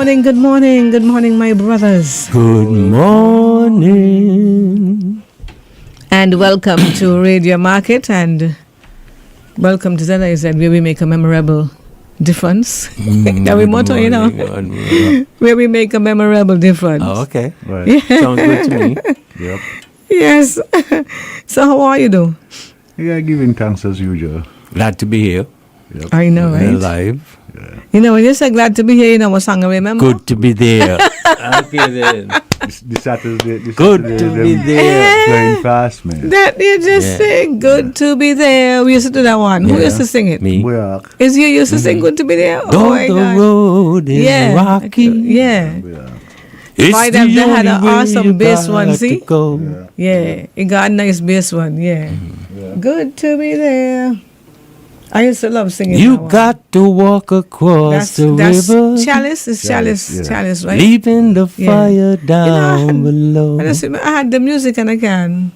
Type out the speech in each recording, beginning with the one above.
good morning, my brothers. Good morning. And welcome to Radio Market and welcome to ZIZ, where we make a memorable difference. That we motto, you know. Where we make a memorable difference. Oh, okay. Right. Yeah. Sounds good to me. Yep. Yes. So how are you doing? Yeah, giving thanks as usual. Glad to be here. Yep. I know, right? Alive. Yeah. You know, when you say glad to be here, you know what song I remember? Good to be there. Okay then. This Saturday. Good to be there. Playing fast, man. That you just sing, good to be there. We used to do that one. Who used to sing it? Me. Is you used to sing good to be there? Though the road is rocky. Yeah. It's Why the they had an only way awesome you bass got one, to see? go. Yeah, it got a nice bass one, yeah. Good to be there. I used to love singing You that one. got to walk across the That's river. Chalice, it's Chalice, yeah. Chalice, right? Leaving the fire You down know, below. I had the music and I can.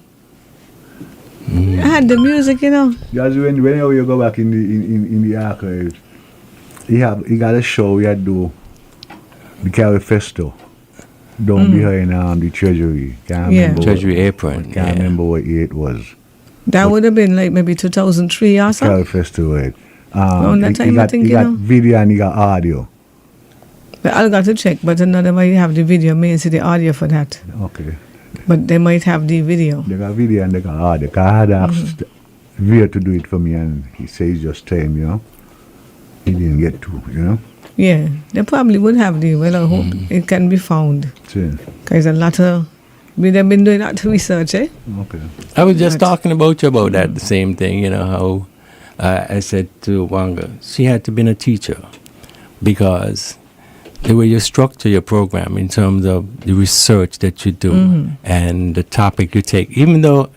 I had the music, you know. Just whenever you go back in the archives, he got a show we had to do the Carry Festo down behind the Treasury. Can't remember Treasury apron. Can't remember what year it was. That would have been like maybe 2003 or something. Carry Festo, right? Around that time, I think, he you got know. video and he got audio. But I'll got to check, but another might have the video, may see the audio for that. Okay. But they might have the video. They got video and they got audio. 'Cause I had asked Via to do it for me and he says he's just time, you know. He didn't get to, you know. Yeah, they probably would have the, well, I hope it can be found. Because a lot of, they've been doing that research, eh? Okay. I was just talking about you about that, the same thing, you know, how I said to Wanga, she had to be a teacher because the way you structure your program in terms of the research that you do and the topic you take, even though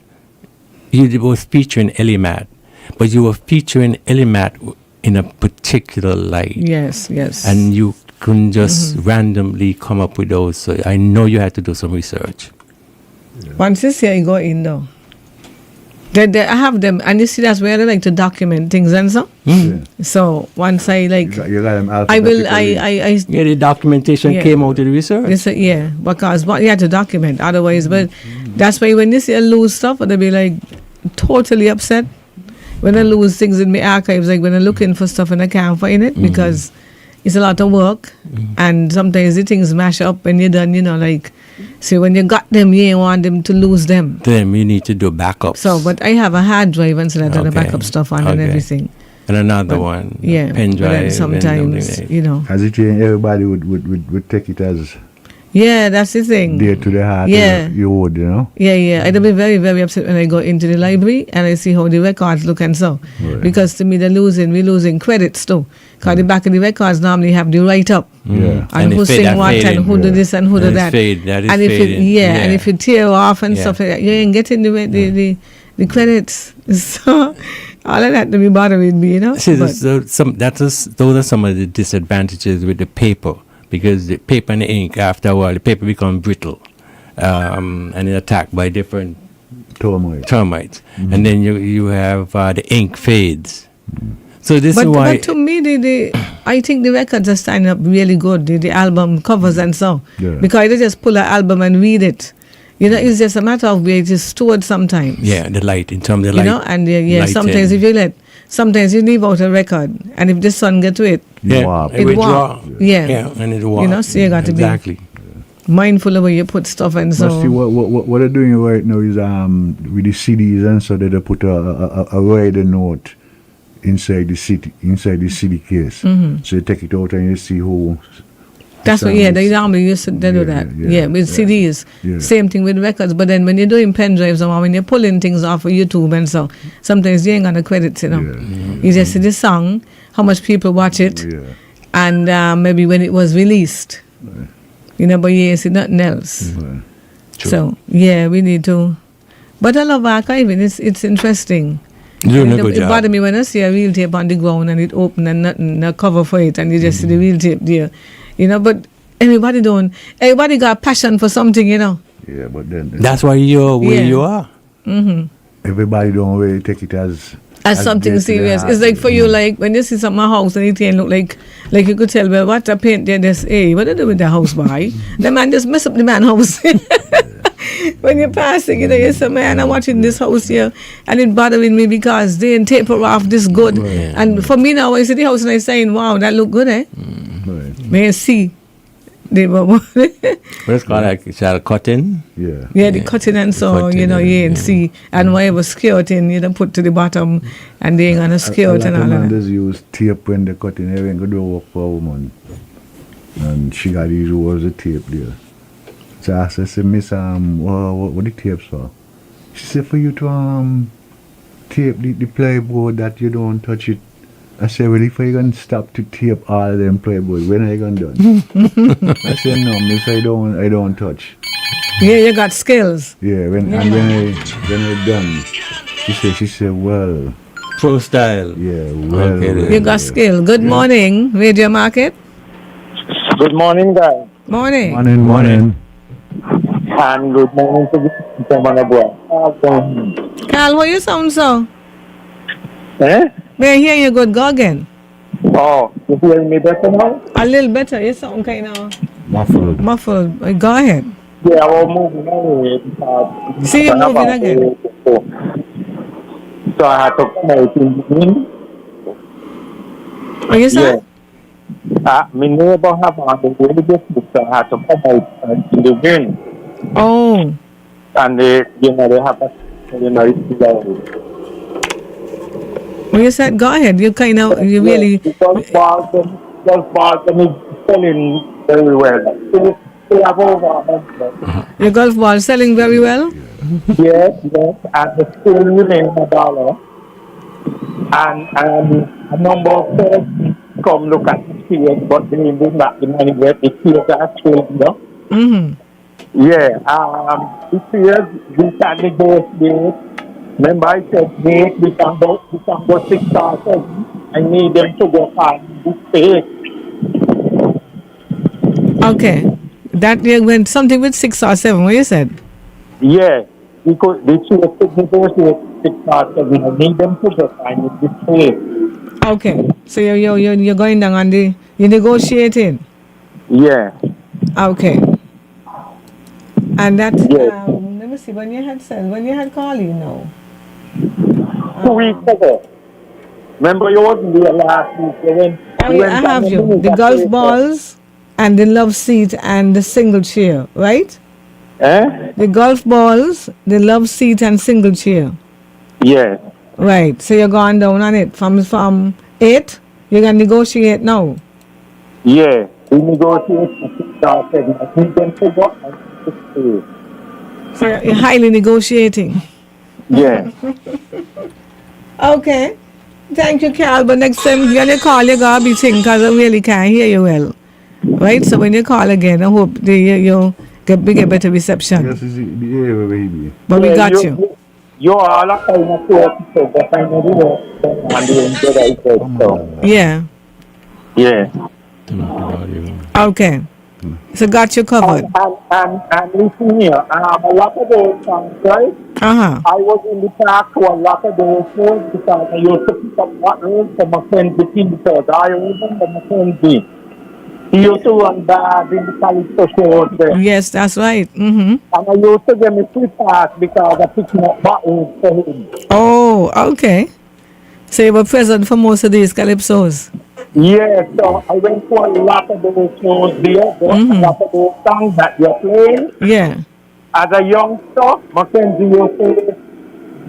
you were featuring Elimat, but you were featuring Elimat in a particular light. Yes. And you couldn't just randomly come up with those. So I know you had to do some research. Once this year, you go in though. I have them, and you see that's where I like to document things and so. So once I like, You got them I will, Yeah, the documentation came out of the research. Because what you have to document, otherwise, but that's why when you see I lose stuff, they'll be like totally upset. When I lose things in my archives, like when I'm looking for stuff and I can't find it because it's a lot of work and sometimes the things mash up when you're done, you know, like, so when you got them, you ain't want them to lose them. Then you need to do backups. So, but I have a hard drive and so that the backup stuff on and everything. And another one, yeah, pen drive. But then sometimes, you know. As it is, everybody would take it as yeah, that's the thing. dear to the heart. Yeah. You would, you know. Yeah. I'd be very, very upset when I go into the library and I see how the records look and so. Right. Because to me, we're losing credits too. Because the back of the records normally have the write-up. Yeah. And who sing what and who do this and who do that. And if you tear off and stuff like that, you ain't getting the credits. So all of that to be bothering me, you know. See, those are some of the disadvantages with the paper. Because the paper and the ink, after a while, the paper becomes brittle and it's attacked by different termites. And then you have the ink fades. So this is why... But to me, I think the records are standing up really good, the album covers and so. Yeah. Because I just pull an album and read it. You know, it's just a matter of where it is stored sometimes. Yeah, the light, in terms of the light. You know, and sometimes sometimes you leave out a record, and if the sun get to it, it warp. Yeah, and it warp. You know, so you got to be mindful of where you put stuff and so. See, what they're doing right now is with the CDs and so they put a rider note inside the CD case. So you take it out and you see who. That's what, they normally used to do that. Yeah, with CDs. Yeah. Same thing with records. But then when you're doing pen drives or when you're pulling things off of YouTube and so, sometimes you ain't got the credits, you know. You just see the song, how much people watch it, and maybe when it was released. You know, but you ain't see nothing else. So, we need to. But I love archiving. It's interesting. It bothered me when I see a real tape on the ground and it open and nothing, no cover for it, and you just see the real tape there. You know, but everybody got passion for something, you know. Yeah, but then... That's why you're where you are. Everybody don't really take it as as something serious. It's like for you, like when you see something in my house and it look like you could tell, well, what a paint there, this, hey, what do you do with the house, boy? The man just mess up the man house. When you're passing, you say, man, I'm watching this house here, and it bothering me because they didn't taper off this good. Right. And for me now, when I see the house and I'm saying, wow, that look good, eh? Right. May I see? They were What is called like shall cutting? Yeah. yeah, the cutting and so, cutting, you and see, and whatever skirting, put to the bottom, and they ain't gonna skirt and all of that. Just use tape when they're cutting. They ain't gonna do work for a woman. And she got these rolls of tape there. So I said, Miss, what the tapes for? She said, for you to tape the playboard that you don't touch it. I said, well, if I gonna stop to tape all them playboard, when are you gonna done? I said, no, Miss, I don't touch. Yeah, you got skills. Yeah, when I done, she said, well, Pro style. yeah, well, Okay, then. You got skill. Good morning, Radio Market. Good morning, guys. Morning. Morning. And good morning to the Carl, why you sound so? Eh? May I hear you good? Go again. Oh, you hearing me better now? A little better. You sound kind of Muffled. muffled. Go ahead. Yeah, I was moving away because... See you moving again. So I had to come out in the wind. What you say? My neighbor have on the way business, so I had to come out in the wind. Oh. And they have a, it's loud. Well, you said go ahead. You really... The golf balls is selling very well. They have over. Your golf ball selling very well? Yes, and the still remain $1. And a number of persons come look at the field, but they didn't not the money where the fields are still, Mm-hmm. Yeah, the fields, we can negotiate. Remember I said, we can go 6 or 7. I need them to go on the state. Okay. That you went something with 6 or 7, what you said? Yeah, because they should negotiate 6 or 7. I need them to go on the state. Okay. So you're going down on you're negotiating? Yeah. Okay. And that, Yes. let me see, when you had called, 2 weeks ago. Remember you wasn't there last week. Oh, yeah, I have you. The golf balls and the love seat and the single chair, right? Eh? The golf balls, the love seat and single chair. Yeah. Right. So you're going down on it from 8. You're gonna negotiate now. Yeah. We negotiate for 6 or 7. I need them to go on the state. So you're highly negotiating. Yeah. Okay. Thank you, Carol. But next time when you call, you gotta be thinking because I really can't hear you well. Right? So when you call again, I hope you get better reception. Yes, it's the area where he be. But we got you. You all are kind of people, but I know you know, and you enjoy it. So, Yeah. yeah. Okay. So got you covered. And listen here, a lot of those songs, right? Uh-huh. I was in the park to a lot of those songs because I used to pick up bottles from my friend because I remember my friend B. He used to run bad in the Calypso shows there. Yes, that's right. Mm-hmm. And I used to get me free pass because I picked up bottles for him. Oh, okay. So you were present for most of these calypsos. Yeah, so I went to a lot of those shows there, a lot of those songs that you're playing. Yeah. As a youngster, my friends used to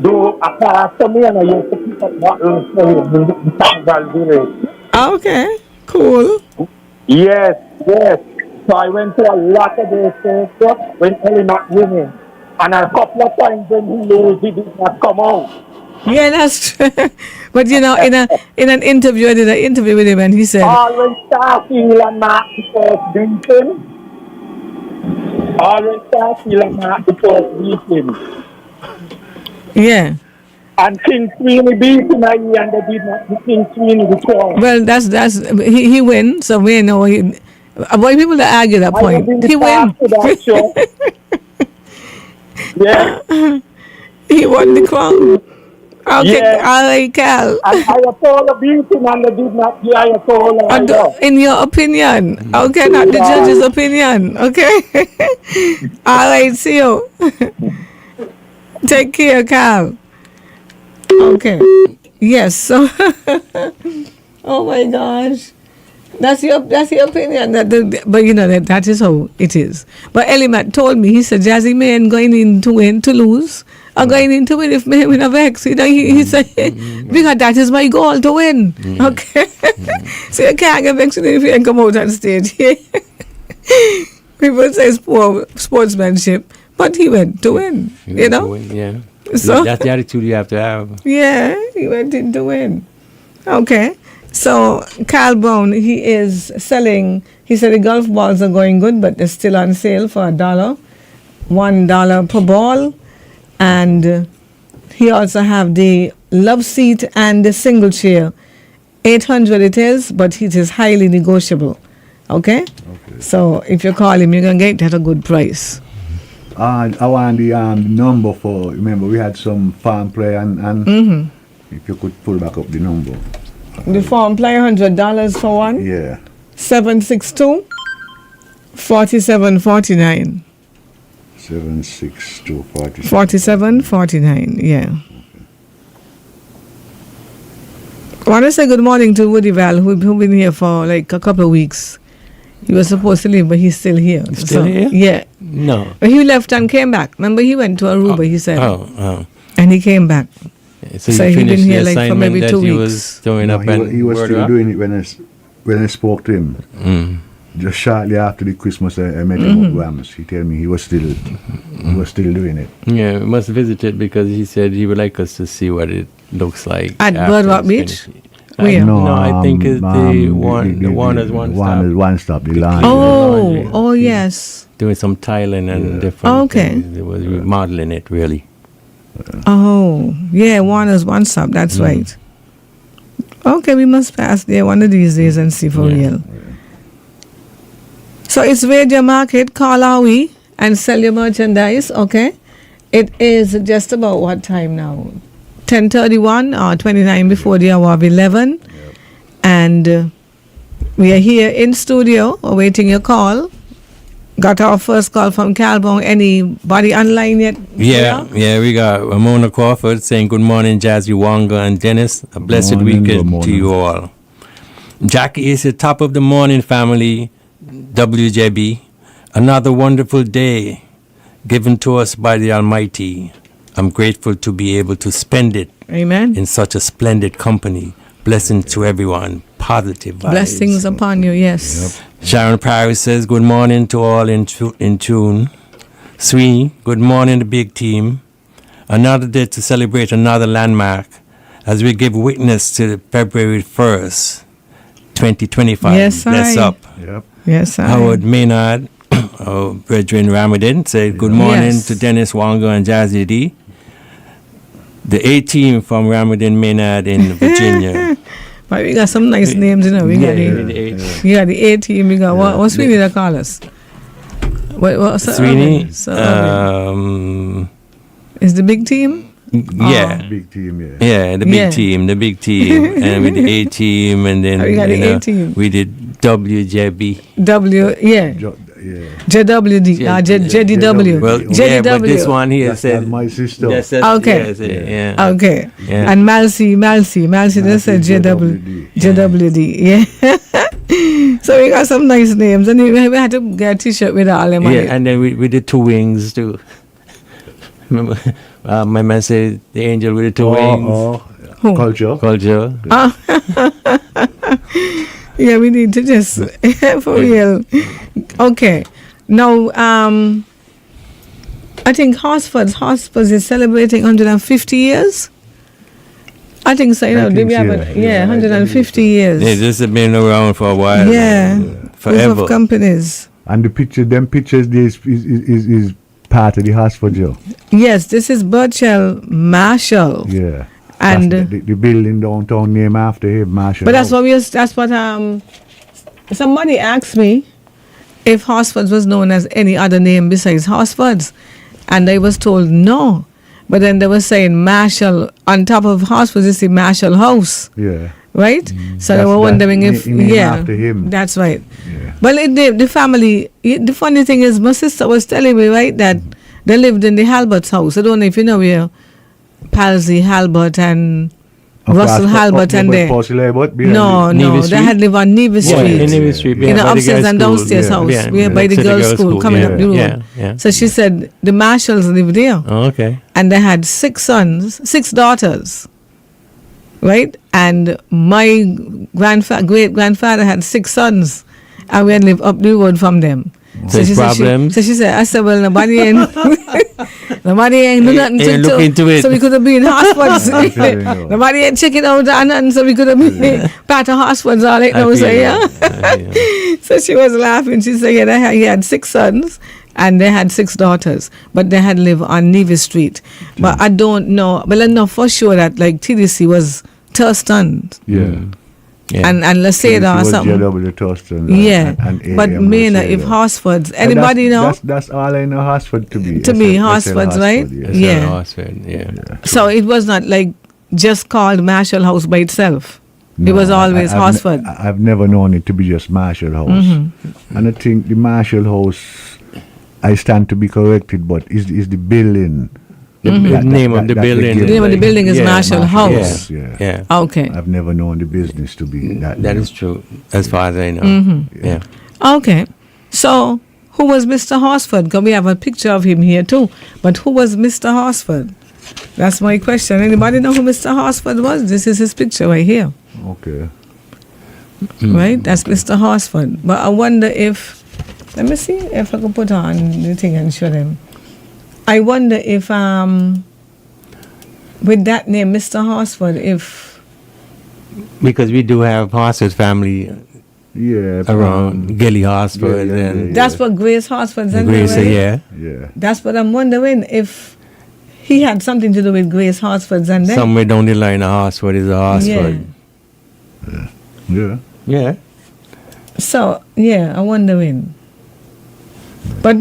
do a class for me and I used to pick up bottles for him in the Tangal village. Okay. Cool. Yes. So I went to a lot of those shows when Ellie not winning. And a couple of times when he lose, he did not come out. Yeah, that's true. But in an interview, I did an interview with him and he said, Always starting and not before beating. Always starting and not before beating. yeah. And King Sweeney beat him and they did not beat King Sweeney before. Well, he wins, so we know avoid people that argue that point. He wins. Yeah. He won the crown. Okay, Yeah. all right, Cal. And Ayatollah beating and they did not the Ayatollah either. In your opinion, okay, not the judge's opinion, okay? All right, see you. Take care, Cal. Okay. Yes. So, oh my gosh, that's your opinion. But you know that is how it is. But Elimat told me, he said Jazzy man going in to win, to lose, or going in to win if me win a vex. You know, he said because that is my goal, to win. Okay. So you can't get vexed if you ain't come out on stage. People say it's poor sportsmanship, but he went to win. You know. Yeah. So that's the attitude you have to have. yeah, he went in to win. Okay. So Carl Brown, he is selling, he said the golf balls are going good, but they're still on sale for $1 per ball. And he also have the love seat and the single chair. $800 it is, but it is highly negotiable. Okay? So if you call him, you're going to get it at a good price. I want the number for, remember we had some farm play and if you could pull back up the number. The farm play $100 for one? Yeah. 762-4749. 762 4749, yeah. I want to say good morning to Woody Val, who been here for like a couple of weeks. He was supposed to leave, but he's still here. Still here? Yeah. No. But he left and came back. Remember, he went to Aruba, he said. Oh. And he came back. So So he he been finished here the like for assignment maybe that 2 he weeks. was doing No, up and he was word still up? doing it when I spoke to him. Just shortly after the Christmas, I met him at Rams. He told me he was still doing it. Yeah, we must visit it because he said he would like us to see what it looks like. At after Birdwalk it's Beach? finished. Where? No, I think it's the Warner's One Stop. Warner's One Stop, the laundry. Oh, yes. Doing some tiling and different Oh, okay. things. It was remodeling it, really. Oh, yeah, Warner's One Stop, that's right. Okay, we must pass there one of these days and see for real. So it's Radio Market, call Howie and sell your merchandise, okay? It is just about what time now? 10:31 or 29 before the hour of 11. And we are here in studio awaiting your call. Got our first call from Calbon. Anybody online yet? Yeah, we got Ramona Crawford saying good morning, Jazzy Wanga and Dennis. A blessed Morning, good weekend to morning. you all. Jackie is the top of the morning, family. WJB. Another wonderful day given to us by the Almighty. I'm grateful to be able to spend it Amen. in such a splendid company. Blessings to everyone. Positive vibes. Blessings upon you, yes. Sharon Paris says, good morning to all in tune. Sweeney, good morning, the big team. Another day to celebrate another landmark as we give witness to February 1st, 2025. Yes, Bless aye. up. Yep. Yes, I. Howard Maynard, Brethren Ramadan, said, good morning Yes. to Dennis Wanga and Jazzy D. The A-team from Ramadan Maynard in Virginia. But we got some nice names, you know. We got Yeah, the, the A- you got the A team. We got what's Sweeney that call us? What's Sweeney, is the big team? yeah. Big team, yeah. Yeah, the big team, and with the A team, and then We got the A-team. we did WJB. Yeah. JWD, JDW. Well, JDW. yeah, but this one here That's says my sister. that says- Okay. yes, yeah. Okay. Yeah. And Malcy, they said JWD. Yeah. So we got some nice names, and we had to get a T-shirt with all them on it. Yeah, and then we did two wings too. Remember, my man said the angel with the two wings. Who? Culture. Yeah, we need to just for real. Okay. Now, I think Horsford is celebrating 150 years. I think so. You know, did we have 150 years? Yeah, this has been around for a while. Yeah. Forever. Group of companies. And the pictures this is part of the Horsford Joe. Yes, this is Burchell Marshall. Yeah. And That's the building downtown named after him, Marshall. but that's what somebody asked me if Horsford was known as any other name besides Horsford's, and I was told no, But then they were saying Marshall, on top of Horsford, you see Marshall House. Yeah. Right? So they were wondering if, after him. That's right. Yeah. Well, the family, the funny thing is, my sister was telling me, right, that they lived in the Halbert's house. I don't know if you know where Palsy Halbert and Russell Halbert and they. No, they had lived on Nevis Street. In Nevis Street. In the upstairs and downstairs house. Yeah, by the girls' school coming up the road. Yeah. So she said the Marshalls lived there. Oh, okay. And they had 6 daughters. Right? And my great grandfather had 6 sons. And we had lived up the road from them. So she said, I said, well, nobody ain't do nothing look into it. So we could have been Horsfords. Nobody ain't check it out or nothing, so we could have been part of Horsfords all it knows. So she was laughing. She said, yeah, he had 6 sons and they had 6 daughters. But they had lived on Nevis Street. But I don't know. But I know for sure that like TDC was Thurston. Yeah. Yeah. And Laseda or something. But Mena, if Horsfords, anybody know? That's all I know Horsford to be. To be Horsfords, right? Yeah. Horsford, yeah. So it was not like just called Marshall House by itself. No, it was always Horsford. I've never known it to be just Marshall House. Mm-hmm. And I think the Marshall House, I stand to be corrected, but is the building. The name of the building. The name of the building is Marshall House. Yeah. Okay. I've never known the business to be that. That is true, as far as I know. Mm-hmm. Yeah. Okay. So, who was Mr. Horsford? Because we have a picture of him here too. But who was Mr. Horsford? That's my question. Anybody know who Mr. Horsford was? This is his picture right here. Okay. Right? That's Mr. Horsford. But I wonder if, let me see if I can put on the thing and show them. I wonder if, with that name, Mr. Horsford, if... Because we do have Horsford family around Gelly Horsford. And that's what Grace Horsford's in Grace, there, right? Yeah. That's what I'm wondering, if he had something to do with Grace Horsford's and then... Somewhere down the line, a Horsford is a Horsford. Yeah. So, I'm wondering. But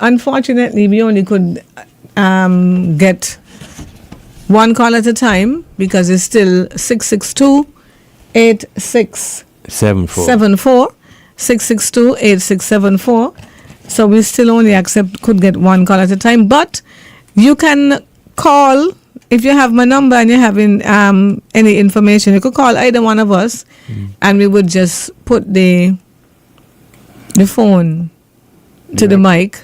unfortunately, we only could get one call at a time because it's still 662-8674. 662-8674. So we still only could get one call at a time. But you can call, if you have my number and you're having any information, you could call either one of us and we would just put the phone to the mic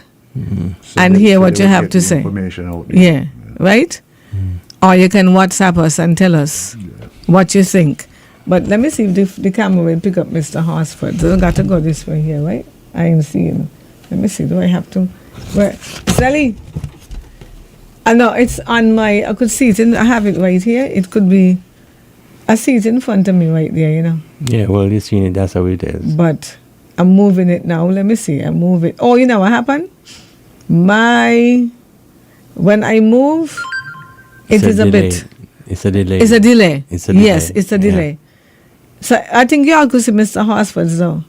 and hear what you have to say. Yeah, right? Or you can WhatsApp us and tell us what you think. But let me see if the camera will pick up Mr. Horsford. So I got to go this way here, right? I ain't seeing. Let me see. Do I have to? Where? Sally? I know it's on my. I could see it. I have it right here. It could be. I see it in front of me right there. You know. Yeah. Well, you've seen it. That's how it is. But I'm moving it now. Let me see. I move it. Oh, you know what happened? When I move, it is a bit. It's a delay. It's a delay. It's a delay. Yes, it's a delay. Yeah. So I think y'all could see Mr. Horsford though.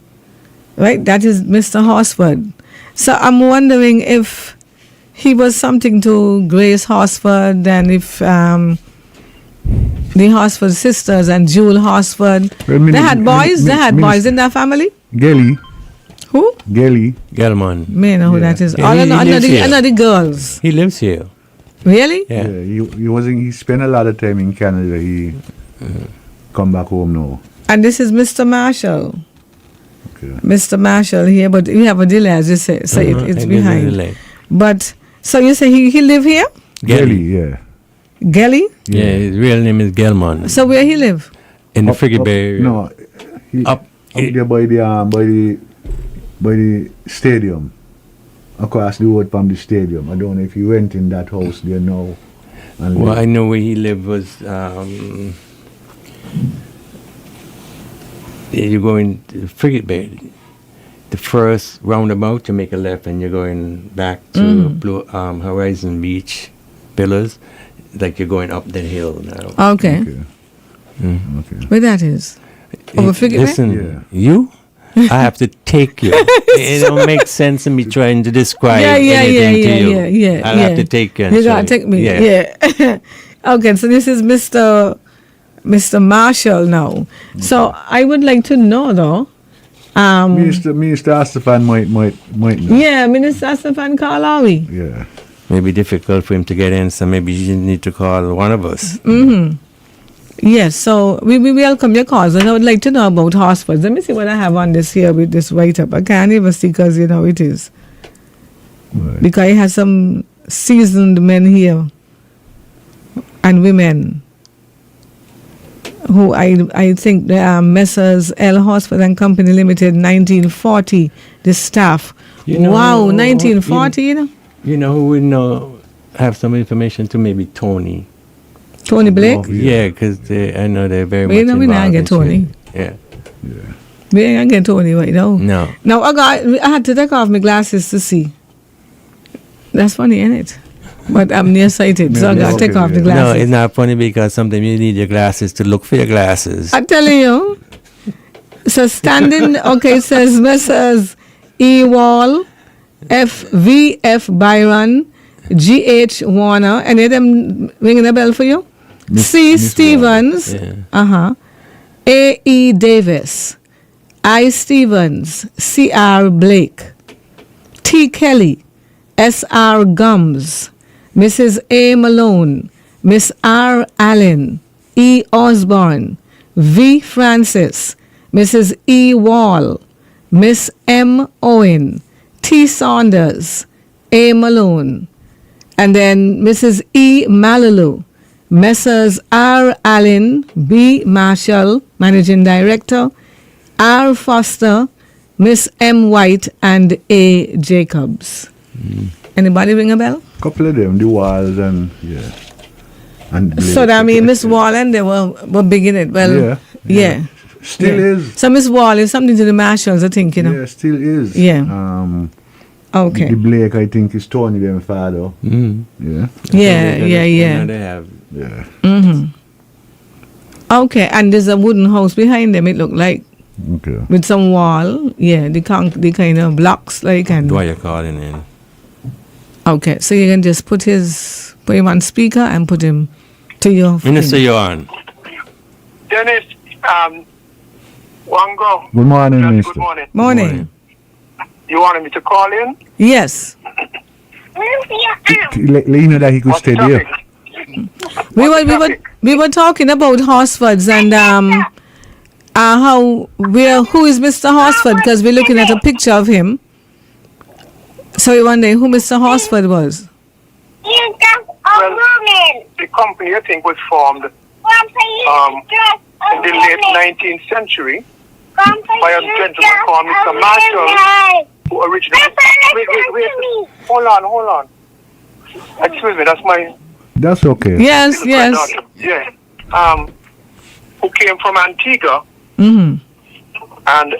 Right? That is Mr. Horsford. So I'm wondering if he was something to Grace Horsford and if the Horsford sisters and Jewel Horsford. They had boys in their family? Gelly. Who? Gelly. Gelman. May know who that is. Another girls. He lives here. Really? Yeah. He spent a lot of time in Canada. He come back home now. And this is Mr. Marshall. Okay. Mr. Marshall here, but we have a delay, as you say. So it's behind. But so you say he live here? Gelly, yeah. Gelly? Yeah, his real name is Gelman. So where he live? In the Febuary. No, up there by the stadium. Across the road from the stadium. I don't know if you went in that house there now. Well, I know where he lived was you go in the Frigate Bay, the first roundabout, you make a left and you're going back to Horizon Beach Villas, like you're going up the hill now. Okay. Okay. Where that is? Over Frigate Bay? Listen, you? I have to take you. It don't make sense in me trying to describe anything to you. I'll have to take you. You gotta take me. Yeah. Okay, so this is Mr. Marshall now. So I would like to know though. Minister Astafan might know. Yeah, Minister Astafan call Awi. Yeah. Maybe difficult for him to get in, so maybe you need to call one of us. Mm-hmm. Yes, so we welcome your calls, and I would like to know about Horsford. Let me see what I have on this here with this write-up. I can't even see because, it is. Right. Because it has some seasoned men here and women who I think they are Messrs. SL Horsford and Company Limited, 1940, the staff. Wow, 1940, You know who would have some information to maybe Tony. Tony Blake? Yeah, because I know they're very much We involved. We not get Tony. Yeah. We ain't get Tony right now. No. Now, I had to take off my glasses to see. That's funny, isn't it? But I'm nearsighted, so I got to take off the glasses. No, it's not funny because sometimes you need your glasses to look for your glasses. I'm telling you. So standing, okay, it says Messrs. E. Wall, F.V.F. Byron, G.H. Warner. Any of them ringing a bell for you? C. Stevens, A.E. Davis, I. Stevens, C.R. Blake, T. Kelly, S.R. Gums, Mrs. A. Malone, Miss R. Allen, E. Osborne, V. Francis, Mrs. E. Wall, Miss M. Owen, T. Saunders, A. Malone, and then Mrs. E. Malalu, Messrs. R. Allen, B. Marshall, Managing Director, R. Foster, Miss M. White, and A. Jacobs. Anybody ring a bell? Couple of them, the Walls and and Blake. So that means Miss Wall and they were big in it. Well, yeah. Still is. So Miss Wall is something to the Marshalls, I think, Yeah, still is. Yeah. Okay. The Blake, I think, is Tony them father. Yeah. Yeah. They have. Yeah. Mm-hmm. Okay, and there's a wooden house behind them, it looked like. Okay. With some wall. Yeah, the kind of blocks like and. Why you calling in? Okay, so you can just put him on speaker and put him to your Minister, you're on. Dennis, Wango. Good morning, Minister. Good morning. Morning. You wanted me to call in? Yes. Let you know that he could What's stay the there. topic? We were talking about Horsfords and who is Mr. Horsford, because we're looking at a picture of him. So we wondering who Mr. Horsford was. Well, the company, I think, was formed in the late 19th century by a gentleman called Mr. Marshall, who originally... Wait. Hold on. Excuse me, that's my... That's okay. Yes. Yeah. Who came from Antigua. Mm-hmm. And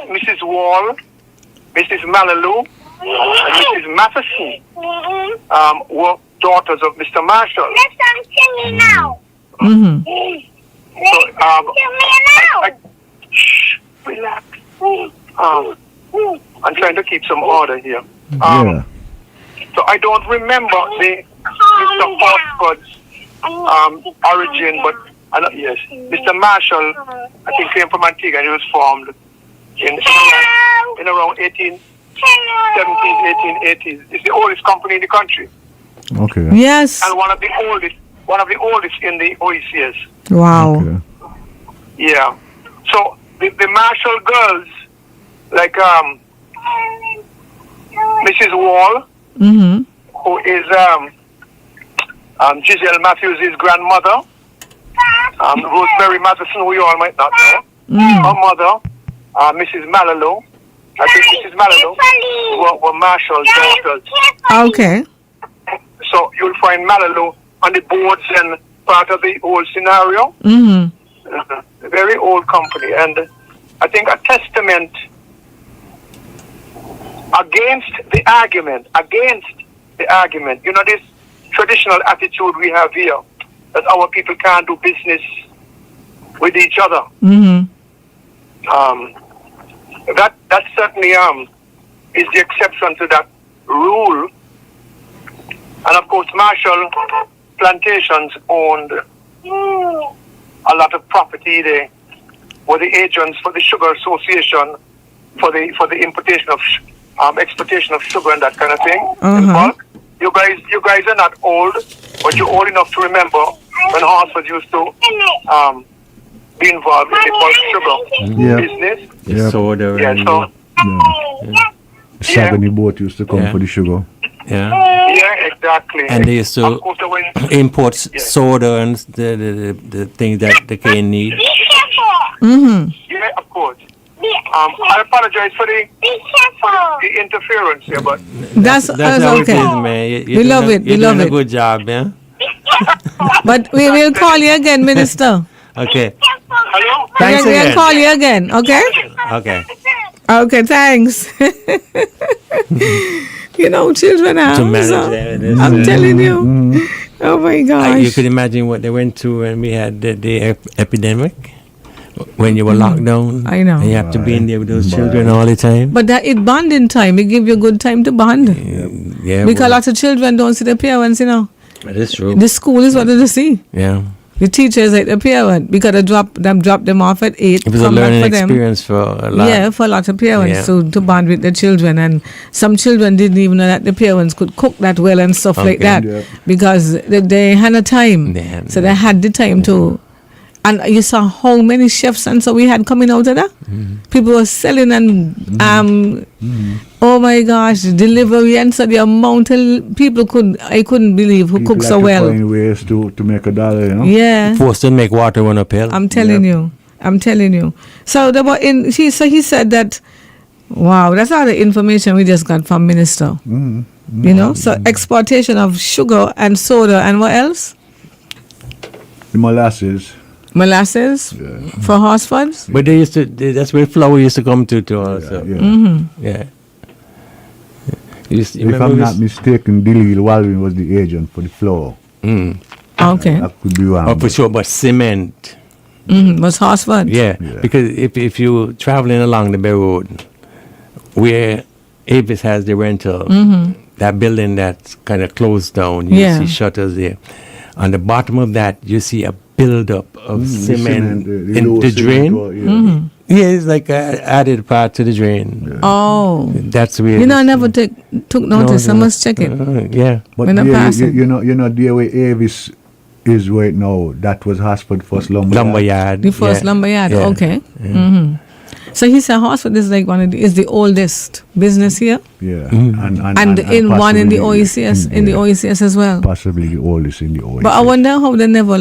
Mrs. Wall, Mrs. Malalu, and Mrs. Matheson were daughters of Mr. Marshall. Listen to me now. Mm-hmm. Shh, relax. I'm trying to keep some order here. Yeah. So I don't remember the Mr. Horsford's origin, but yes, Mr. Marshall, I think, came from Antigua, and he was formed in around 1870s, 1880s. It's the oldest company in the country. Okay. Yes. And one of the oldest in the OECS. Wow. Okay. Yeah. So the Marshall girls, like Mrs. Wall, Mm-hmm. who is Giselle Matthews' grandmother, Rosemary Matheson, who you all might not know. Mm. Her mother, Mrs. Malalu, I think Mrs. Malalu were Marshall's daughters. Okay. So you'll find Malalu on the boards and part of the whole scenario. Mm-hmm. A very old company, and I think a testament against the argument. You know, this traditional attitude we have here, that our people can't do business with each other. Mm-hmm. that certainly is the exception to that rule. And of course, Marshall Plantations owned a lot of property. They were the agents for the Sugar Association for the importation of exportation of sugar and that kind of thing. In bulk. You guys are not old, but you're old enough to remember when Horsford used to be involved with the bulk sugar business. The soda. The Sagani boat used to come for the sugar. Yeah, exactly. And they used to import soda and the things that the cane need. Yeah, of course. I apologize for the interference here, but that's how okay. it is, man. We love it. You're doing a good job, yeah. But we will call you again, Minister. Okay. hello. Thanks We'll again. call you again. Okay. Okay. Okay. Thanks. Children are. To manage that. I'm telling you. Oh my gosh. You could imagine what they went through when we had the epidemic. When you were locked down. I know. And you have to be in there with those children all the time. But that it bonding time. It give you a good time to bond. Yeah. Because lots of children don't see the parents, That is true. The school is what they see. Yeah. The teachers at the parent because they drop them off at 8. It was a learning experience for a lot. Yeah, for a lot of parents to bond with the children. And some children didn't even know that the parents could cook that well and stuff like that because they had a time. So they had the time to. And you saw how many chefs and so we had coming out of that. People were selling and oh my gosh, delivery and so the amount of people I couldn't believe who cook so well. Find ways to make a dollar, Yeah. Forced to make water run uphill. I'm telling you. So he said that. Wow, that's all the information we just got from Minister. So exportation of sugar and soda and what else? The molasses. Molasses for Horsfords? But that's where flour used to come to also. Yeah. If I'm not mistaken, Dilly Walwin was the agent for the flour. Okay. That could be wrong. Oh, for sure, but cement. Was Horsford? Yeah, because if you traveling along the Bay Road, where Avis has the rental, that building that's kind of closed down, you see shutters there. On the bottom of that, you see a build-up of cement in the drain. Yeah, it's like added part to the drain. Oh. That's weird. I never took notice. I must check it. Yeah. But when I'm passing. The way Avis is right now, that was Horsford first lumber yard. The first lumber yard, okay. So he said Horsford is like is the oldest business here. Yeah, and in one in the OECS, in the OECS as well. Possibly the oldest in the OECS. But I wonder how they never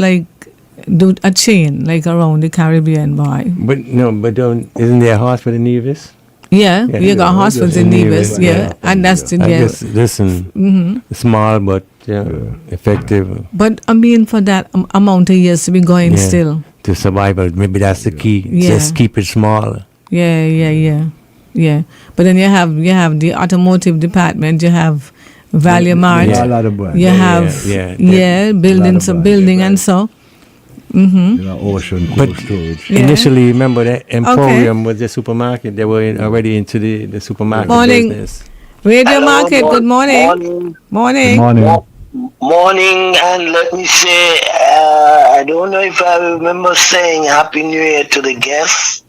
do a chain around the Caribbean, boy. But isn't there Horsford in Nevis? Yeah, you got Horsfords in Nevis, and that's the listen, small but effective. But I mean, for that amount of years to be going still to survival, maybe that's the key. Just keep it small. Yeah. But then you have the automotive department. You have Value Mart. A lot of brands. You have building and so. Ocean cold storage. Initially, remember that Emporium was the supermarket. They were already into the supermarket business. Radio Market. Good morning. Morning. Morning, and let me say, I don't know if I remember saying Happy New Year to the guests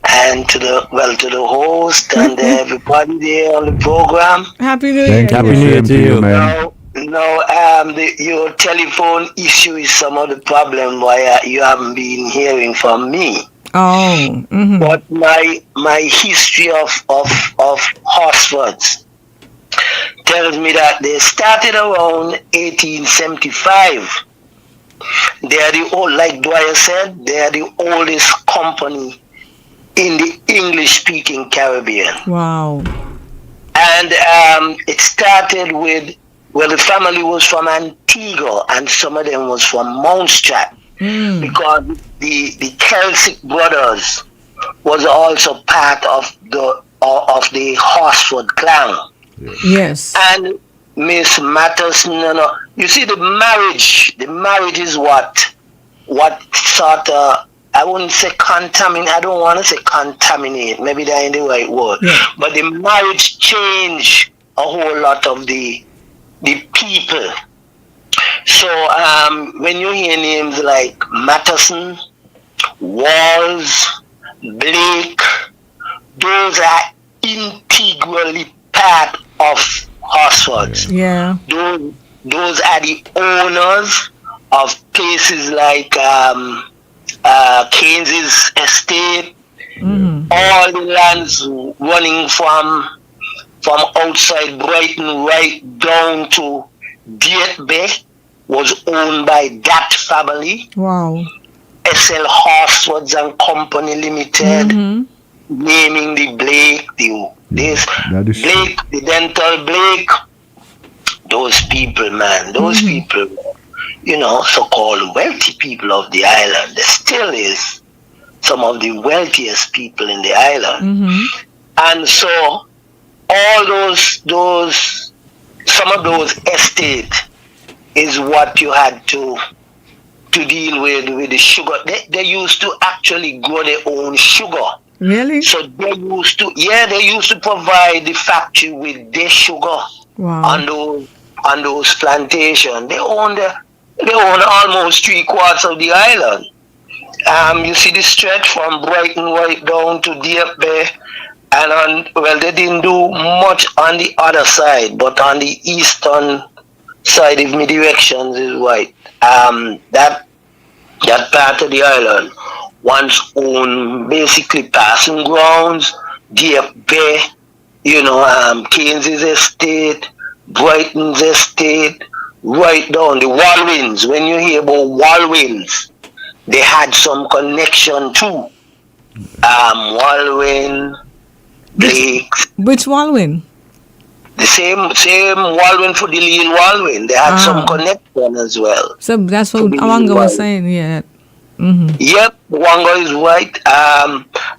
and to the host and everybody there on the program. Happy New Year. Happy New Year to you, man. Your telephone issue is some of the problem why you haven't been hearing from me. Oh. But my history of Horsfords tells me that they started around 1875. They are like Dwyer said, they are the oldest company in the English-speaking Caribbean. Wow. And it started with, the family was from Antigua and some of them was from Mountstrat. Because the Celtic brothers was also part of the Horsford clan. Yes. And Miss Matters, you see the marriage is what sort of I wouldn't say contaminate. I don't want to say contaminate. Maybe that ain't the right word. Yeah. But the marriage changed a whole lot of the people. So when you hear names like Matterson, Walls, Blake, those are integrally part of Horsford. Yeah. Those are the owners of places like Keynes's estate, all the lands running from outside Brighton right down to Diet Bay was owned by that family. Wow. SL Horsford and Company Limited, naming the Blake, the dental Blake. Those people, man, those people, so-called wealthy people of the island. There still is some of the wealthiest people in the island. And so all some of those estates is what you had to deal with the sugar. They used to actually grow their own sugar. Really? So they used to provide the factory with their sugar. Wow. On those plantations. They own almost 3/4 of the island. You see the stretch from Brighton right down to Deep Bay, and they didn't do much on the other side, but on the eastern side of my directions is right. That part of the island once owned basically passing grounds, Deep Bay, Keynes's estate, Brighton's estate, right down the Walwins. When you hear about Walwins, they had some connection too. Walwyn, Blakes. Which Walwyn? The same Walwyn for the Lil Walwyn. They had some connection as well. So that's what Awanga was saying, yeah. Yep, Wanga is right.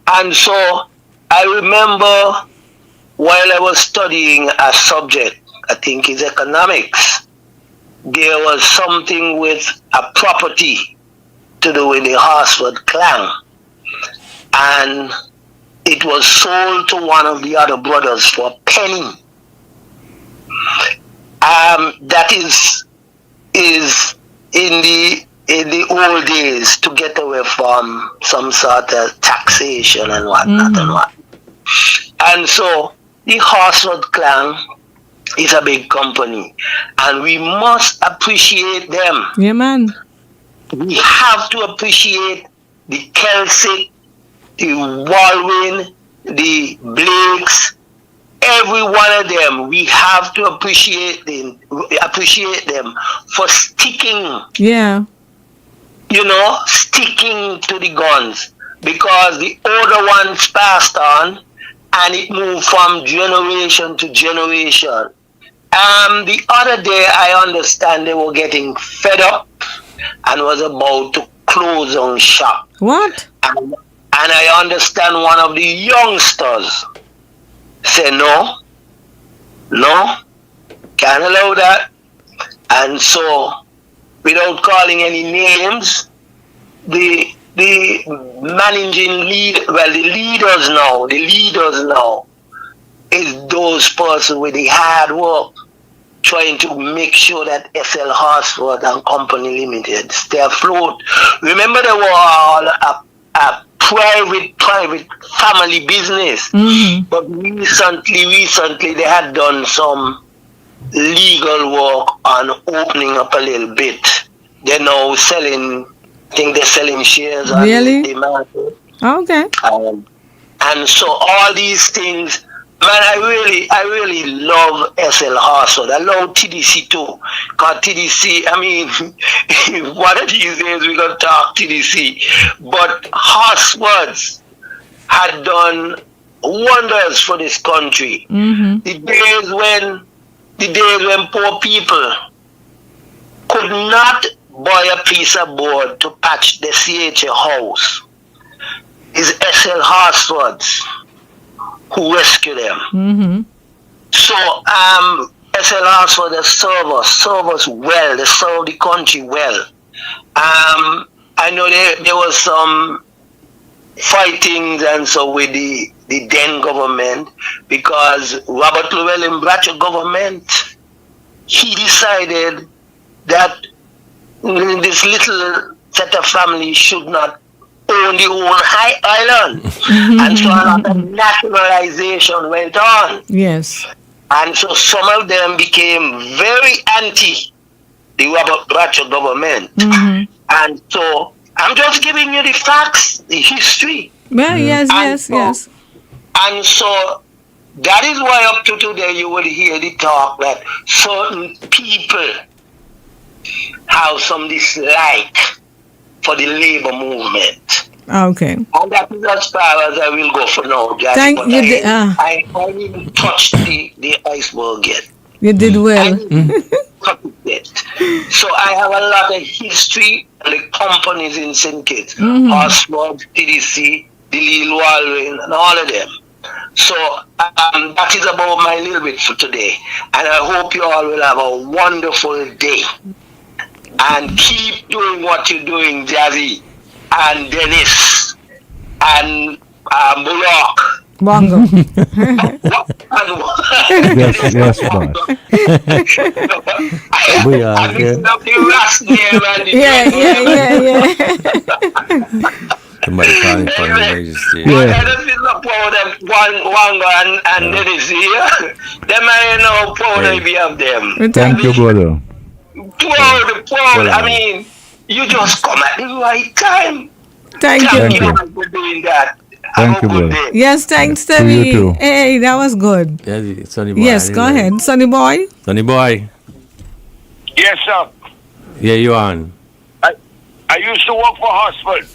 And so I remember while I was studying a subject, I think it's economics, there was something with a property to do with the Horsford clan. And it was sold to one of the other brothers for a penny. That is in the old days to get away from some sort of taxation and whatnot. And so the Horsford clan is a big company, and we must appreciate them. Yeah, man. We have to appreciate the Kelsic, the Walwyn, the Blakes, every one of them. We have to appreciate them for sticking. Yeah. Sticking to the guns, because the older ones passed on and it moved from generation to generation. The other day I understand they were getting fed up and was about to close on shop. What? And I understand one of the youngsters said, no, can't allow that. And so, without calling any names, the managing the leaders now is those persons with the hard work, trying to make sure that SL Horsford and Company Limited stay afloat. Remember, they were all a private family business, but recently they had done some legal work on opening up a little bit. They're now selling, I think they're selling shares on the market. Okay. And so all these things, man, I really love SL Horsford. I love TDC too. Because TDC, I mean, one of these days we're going to talk TDC. But Horsfords had done wonders for this country. The days when poor people could not buy a piece of board to patch the CHA house, is SL Horsfords who rescue them. So SL Horsford, they serve us well. They serve the country well. I know there was some fightings and so with the then government, because Robert Llewellyn Bratcher government, he decided that this little set of families should not own the whole high island. And so a lot of nationalization went on. Yes. And so some of them became very anti the Robert Bratcher government. And so I'm just giving you the facts, the history. Well, yes. And so that is why up to today you will hear the talk that certain people have some dislike for the labor movement. Okay. And that is as far as I will go for now, Jack. Thank but you. I even touched the iceberg yet. You did well. So I have a lot of history and the companies in St. Kitts, Horsford, TDC, the Lil Walwyn, and all of them. So that is about my little bit for today. And I hope you all will have a wonderful day. And keep doing what you're doing, Jazzy, and Dennis, and Bullock. Bongo. yes, boss. We are good. Yeah. Somebody calling for an emergency. I don't feel no proud of Wanga and Dennis here. Them I know proud of them. Thank you, brother. Proud. I mean, you just come at the right time. Thank you for doing that. Thank you, brother. Yes, thanks, you Terry. too. Hey, that was good. Yes, Sonny Boy. Yes, go ahead. Sonny Boy. Sonny Boy. Yes, sir. Yeah, you on. I used to work for Horsford.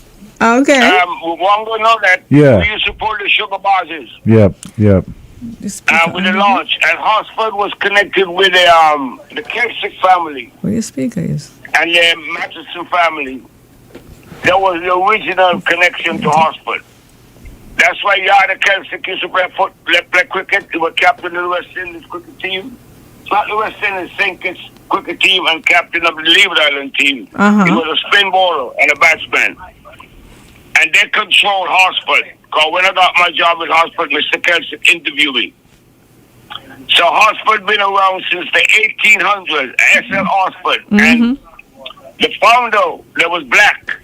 Okay. Wongo know that. Yeah. We used to pull the sugar buses. Yep. With the launch. And Horsford was connected with the Kelsick family. Where your speaker is. And the Matheson family. That was the original connection to Horsford. That's why Yada Kelsick used to play cricket. He was captain of the West Indies cricket team. Not the West Indies, St. Kitts cricket team and captain of the Leeward Island team. He was a spin bowler and a batsman. And they controlled Horsford. Because when I got my job at Horsford, Mr. Kelsick interviewed me. So Horsford been around since the 1800s, SL Horsford. And the founder, there was black.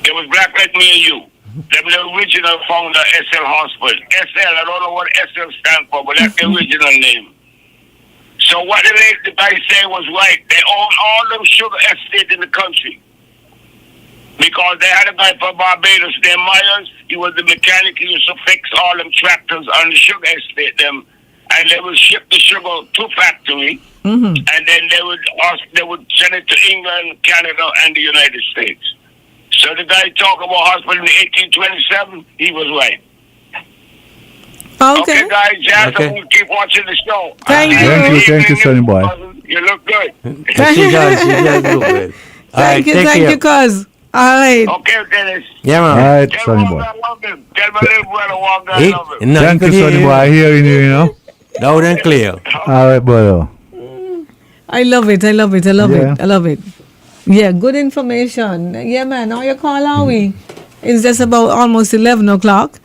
There was black like me and you. Them the original founder, SL Horsford. SL, I don't know what SL stands for, but that's the original name. So what the guy said was right. They own all them sugar estates in the country. Because they had a guy from Barbados named Myers. He was the mechanic. He used to fix all them tractors on the sugar estate. And they would ship the sugar to factory. And then they would send it to England, Canada, and the United States. So the guy talked about hospital in 1827. He was right. Okay, guys. Jazz, I'm going to keep watching the show. Thank you, Sonny Boy. You look good. She does look good. Thank you, cuz. All right. Okay, Dennis. Yeah, man. All right, Tell Sonny Wong Boy. I love him. Tell my little brother Wong I love him. Thank you, Sonny Boy. I hear you know. Loud and clear. All right, brother. I love it. Yeah, good information. Yeah, man. Now you call are we? It's just about almost 11 o'clock.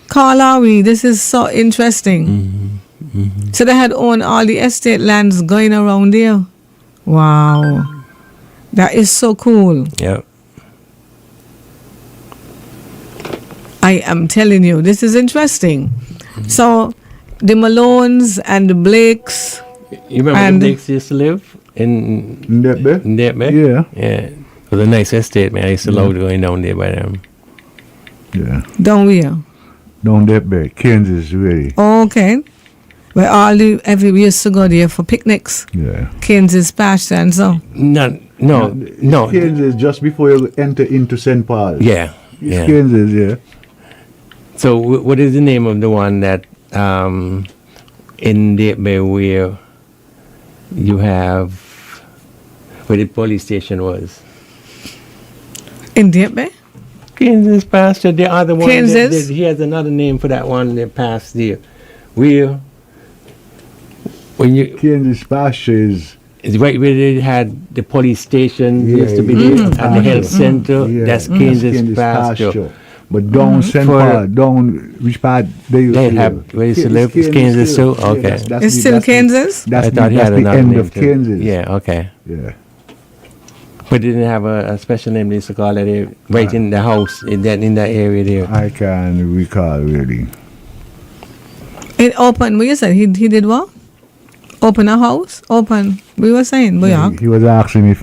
Call are we? This is so interesting. So they had owned all the estate lands going around there. Wow. That is so cool. Yep. I am telling you, this is interesting. So the Malones and the Blakes. You remember the Blakes used to live in Ndebe? Yeah. Yeah. It was a nice estate, man. I used to love going down there by them. Yeah. Down where? Down Ndebe, Kansas, really. Okay. Where we used to go there for picnics. Yeah. Kansas pasture and so. No. Kansas, just before you enter into St. Paul. Yeah. It's Kansas, yeah. So what is the name of the one that in Ndebe where you have where the police station was? In Ndebe? Kansas pasture, the other one. Kansas? He has another name for that one that passed there. When you Kansas pasture is right where they had the police station used to be there and the health center. Yeah. That's Kansas pasture. But down St. Paul, down which part they used They to have live? where you used to live? Kansas too? Yeah, Okay. It's still Kansas? That's I thought he that's had the another end name of too. Kansas. Yeah, okay. Yeah. But they didn't have a special name they used to call it right in the house in that area there. I can recall really. It opened, what you said? He did what? Open a house? Open. We were saying, Boyak. He was asking if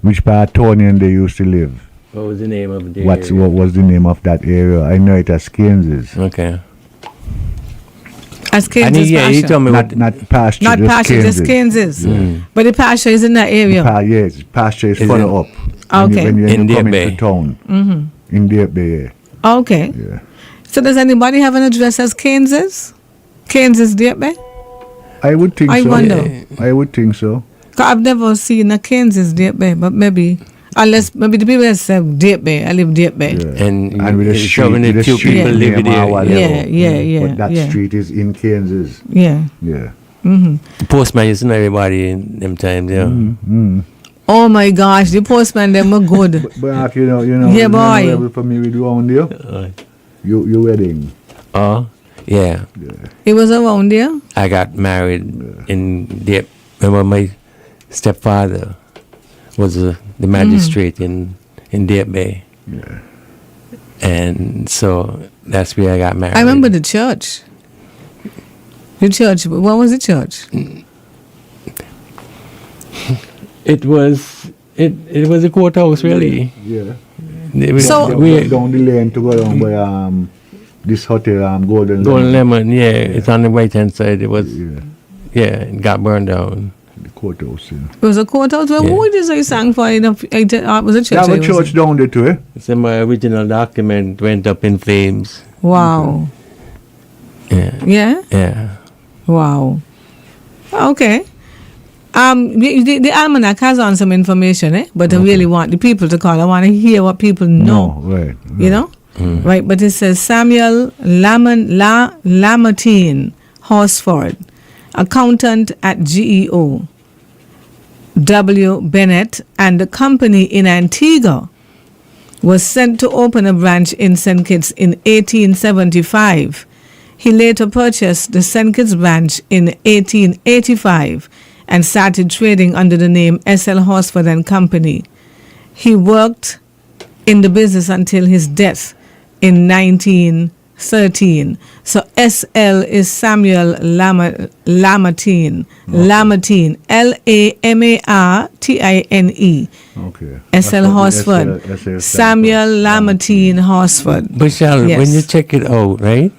which part Tonian they used to live. What was the name of the What area? was the name of that area? I know it as Kansas. Okay. As And Kansas he pasture. told me Not pasture. Not just pasture, Kansas. just Kansas. But the pasture is in that area. Yes, pasture is Is further it? up. Okay. When you In Deer come Bay. into town. In Deer Bay. Okay. Yeah. So does anybody have an address as Kansas? Kansas Deer Bay? I would think I so. wonder. I would think so. 'Cause I've never seen a Kansas Deer Bay, but maybe, unless maybe the people that say Deer Bay, I live Deer Bay. Yeah. And with the it's street, showing with that the few street people live name there. or whatever. Yeah. But that yeah. street is in Kansas. Yeah. Yeah. The postman used to know everybody in them times, yeah. Oh my gosh, the postman them were good. But you know, Yeah, boy. memorable for me with around there. Your wedding. Oh, yeah. It was around there. I got married in Deer. Remember my stepfather was the magistrate in Deer Bay. Yeah. And so that's where I got married. I remember the church. The church. What was the church? It was a courthouse, really. Yeah. So- Down the lane to go down by this hotel, Golden Golden Lemon. Lemon, yeah, it's on the right hand side. It was, Yeah. it got burned down. The courthouse. Yeah. It was a courthouse. Well, Yeah. who did you sang for? Was a church? They have I a was church in. down there too, eh? So my original document went up in flames. Wow. Yeah, Yeah. yeah. Wow. Okay. The almanac has on some information, but I really want the people to call. I want to hear what people know. No, right. You know? Right, but it says Samuel Lamartine Horsford, accountant at GEO, W. Bennett, and the company in Antigua was sent to open a branch in St. Kitts in 1875. He later purchased the St. Kitts branch in 1885 and started trading under the name SL Horsford and Company. He worked in the business until his death in 1913. So SL is Samuel Lamartine. Lamartine. Lamartine. Okay. SL Horsford. Samuel Lamartine Horsford. But Charlotte, Yes. when you check it out, right,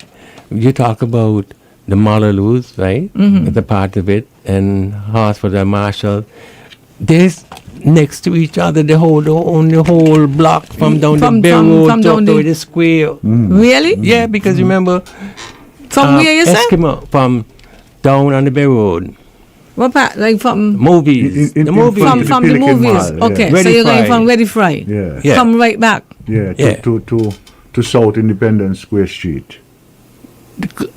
you talk about the Malaloos, right, as a part of it, and Horsford and Marshall. There's next to each other the whole block from down the Bay Road from to down the square. Really? Yeah, because remember, From where you say? Eskimo from down on the Bay Road. What part? Like from Movies. In the movies. from the Pelican movies. Mall, yeah. Okay, so Ready you're going Fry. from Ready Fry. Yeah. Yeah. Come right back. Yeah. Yeah. To South Independence Square Street.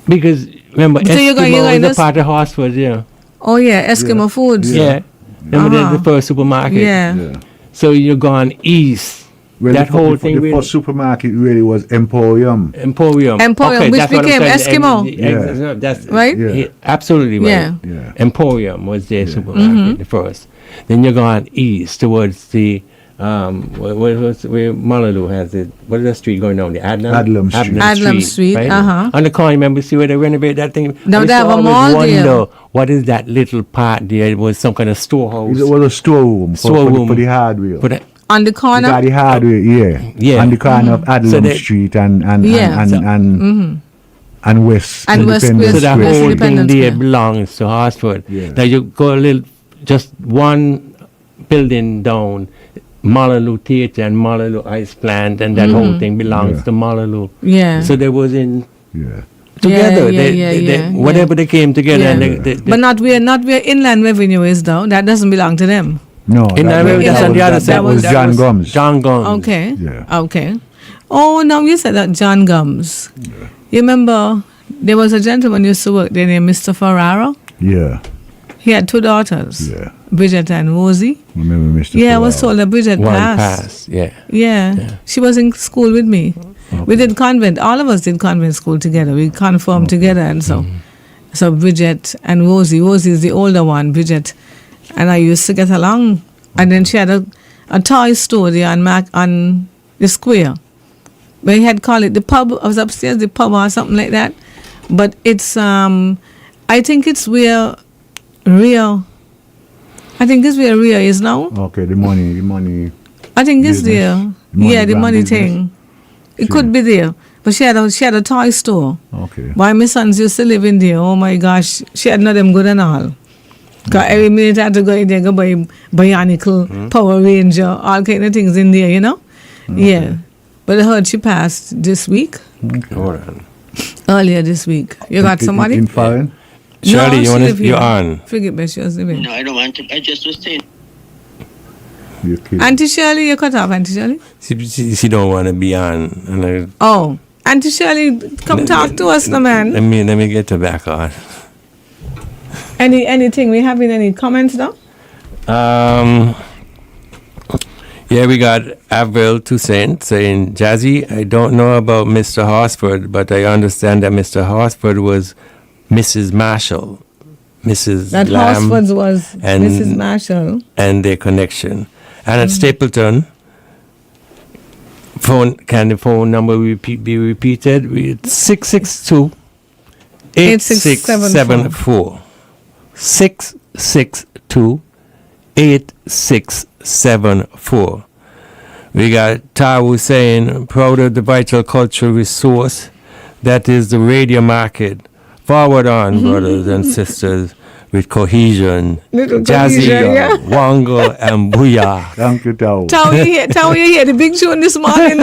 Because remember, So you're going- Eskimo is this- a part of Horsford, yeah. Oh yeah, Eskimo Foods. Yeah. Remember there's the first supermarket? Yeah. Yeah. So you're gone east. Well, that whole thing the really- first supermarket really was Emporium. Emporium. Emporium, which that's what I'm became saying. Eskimo. Yeah. That's Right? Yeah. absolutely right. Yeah. Yeah. Emporium was their supermarket, the first. Then you're going east towards the where Mullaloo has it. What is that street going down? The Adlam Street. Adlam Street, right? uh-huh. On the corner, remember, see where they renovate that thing? Now I used they to have a always mall there. wonder, what is that little part there? It was some kind of storehouse. It was a storeroom for the hardware. But On the You corner. got the hardware, yeah. Yeah. On the corner of Adlam So they- Street and Yeah. West And West Independence so that West Square. whole thing Independence there Square. belongs to Horsford. Yeah. Now you go just one building down, Mullaloo Theatre and Mullaloo Ice Plant, and that whole thing belongs Yeah. to Mullaloo. Yeah. So they was in Yeah. together. Yeah, yeah, whatever they came together. Yeah. And they, But not where Inland Revenue is though. That doesn't belong to them. No, in that that's on the other that side. was that John was Gums. John Gums. Okay. Yeah. Okay. Oh, now you said that John Gums. You remember there was a gentleman used to work there named Mr. Ferraro? Yeah. He had two daughters, Yeah. Bridget and Rosie. Remember Mr. Yeah, I was Ferraro. told that Bridget One passed. pass. Yeah. Yeah. She was in school with me. We did convent. All of us did convent school together. We conformed together, and so Bridget and Rosie. Rosie is the older one, Bridget, and I used to get along. And then she had a toy store there on the square. We had called it the pub. I was upstairs, the pub or something like that. But it's I think it's where Ria. I think it's where Ria is now. Okay, the money. I think it's business. there. Money The brand money business. thing. It could be there. But she had a toy store. Okay. Why my sons used to live in there. Oh my gosh. She had none of them good and all. Because every minute I had to go in there, go buy Bionicle, Power Ranger, all kind of things in there, you know? Okay. Yeah. But I heard she passed this week. Hold on. Earlier this week. You got somebody? In foreign? Shirley, she live here. you're on. Forget me, she was living. No, I don't want to. I just was saying. You're kidding. Auntie Shirley, you cut off, Auntie Shirley? She don't want to be on. And Oh. Auntie Shirley, come talk to us, no man. let me get her back on. Anything? We having any comments now? Yeah, we got Avril Toussaint saying, Jazzy, I don't know about Mr. Horsford, but I understand that Mr. Horsford was Mrs. Marshall. Mrs. That Lamb Horsford was and- Mrs. Marshall. and their connection. And at Stapleton, can the phone number be repeated? It's 662 8674. 662 8674. We got Tawu saying, proud of the vital cultural resource that is the radio market. Forward on, brothers and sisters, with cohesion, Little jazzy, cohesion, yeah. wango, and booyah. Thank you, Tao. Tell you hear the big tune this morning.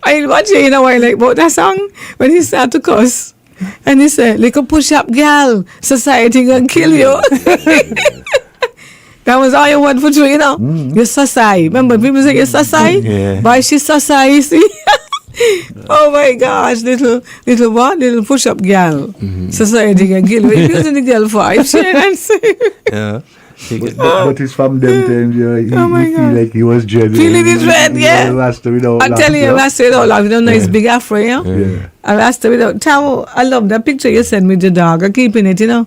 I watch it in a while like about that song when he started to cuss. And he said, like a push-up girl, society gonna kill you. That was all you want for you, you know? You're society. Remember people say you're society? Yeah. Why she's society, see? Oh my gosh, little what? Little push-up girl. Society gonna kill you. What are you using the girl for? If she ain't say. Yeah. But it's from them times, he feel like he was dreading. Feeling it red, yeah. I'm telling you, Rasta without love. You don't know his big afro, you know? Yeah. And Rasta without Tao, I love that picture you sent me, the dog. I'm keeping it, you know?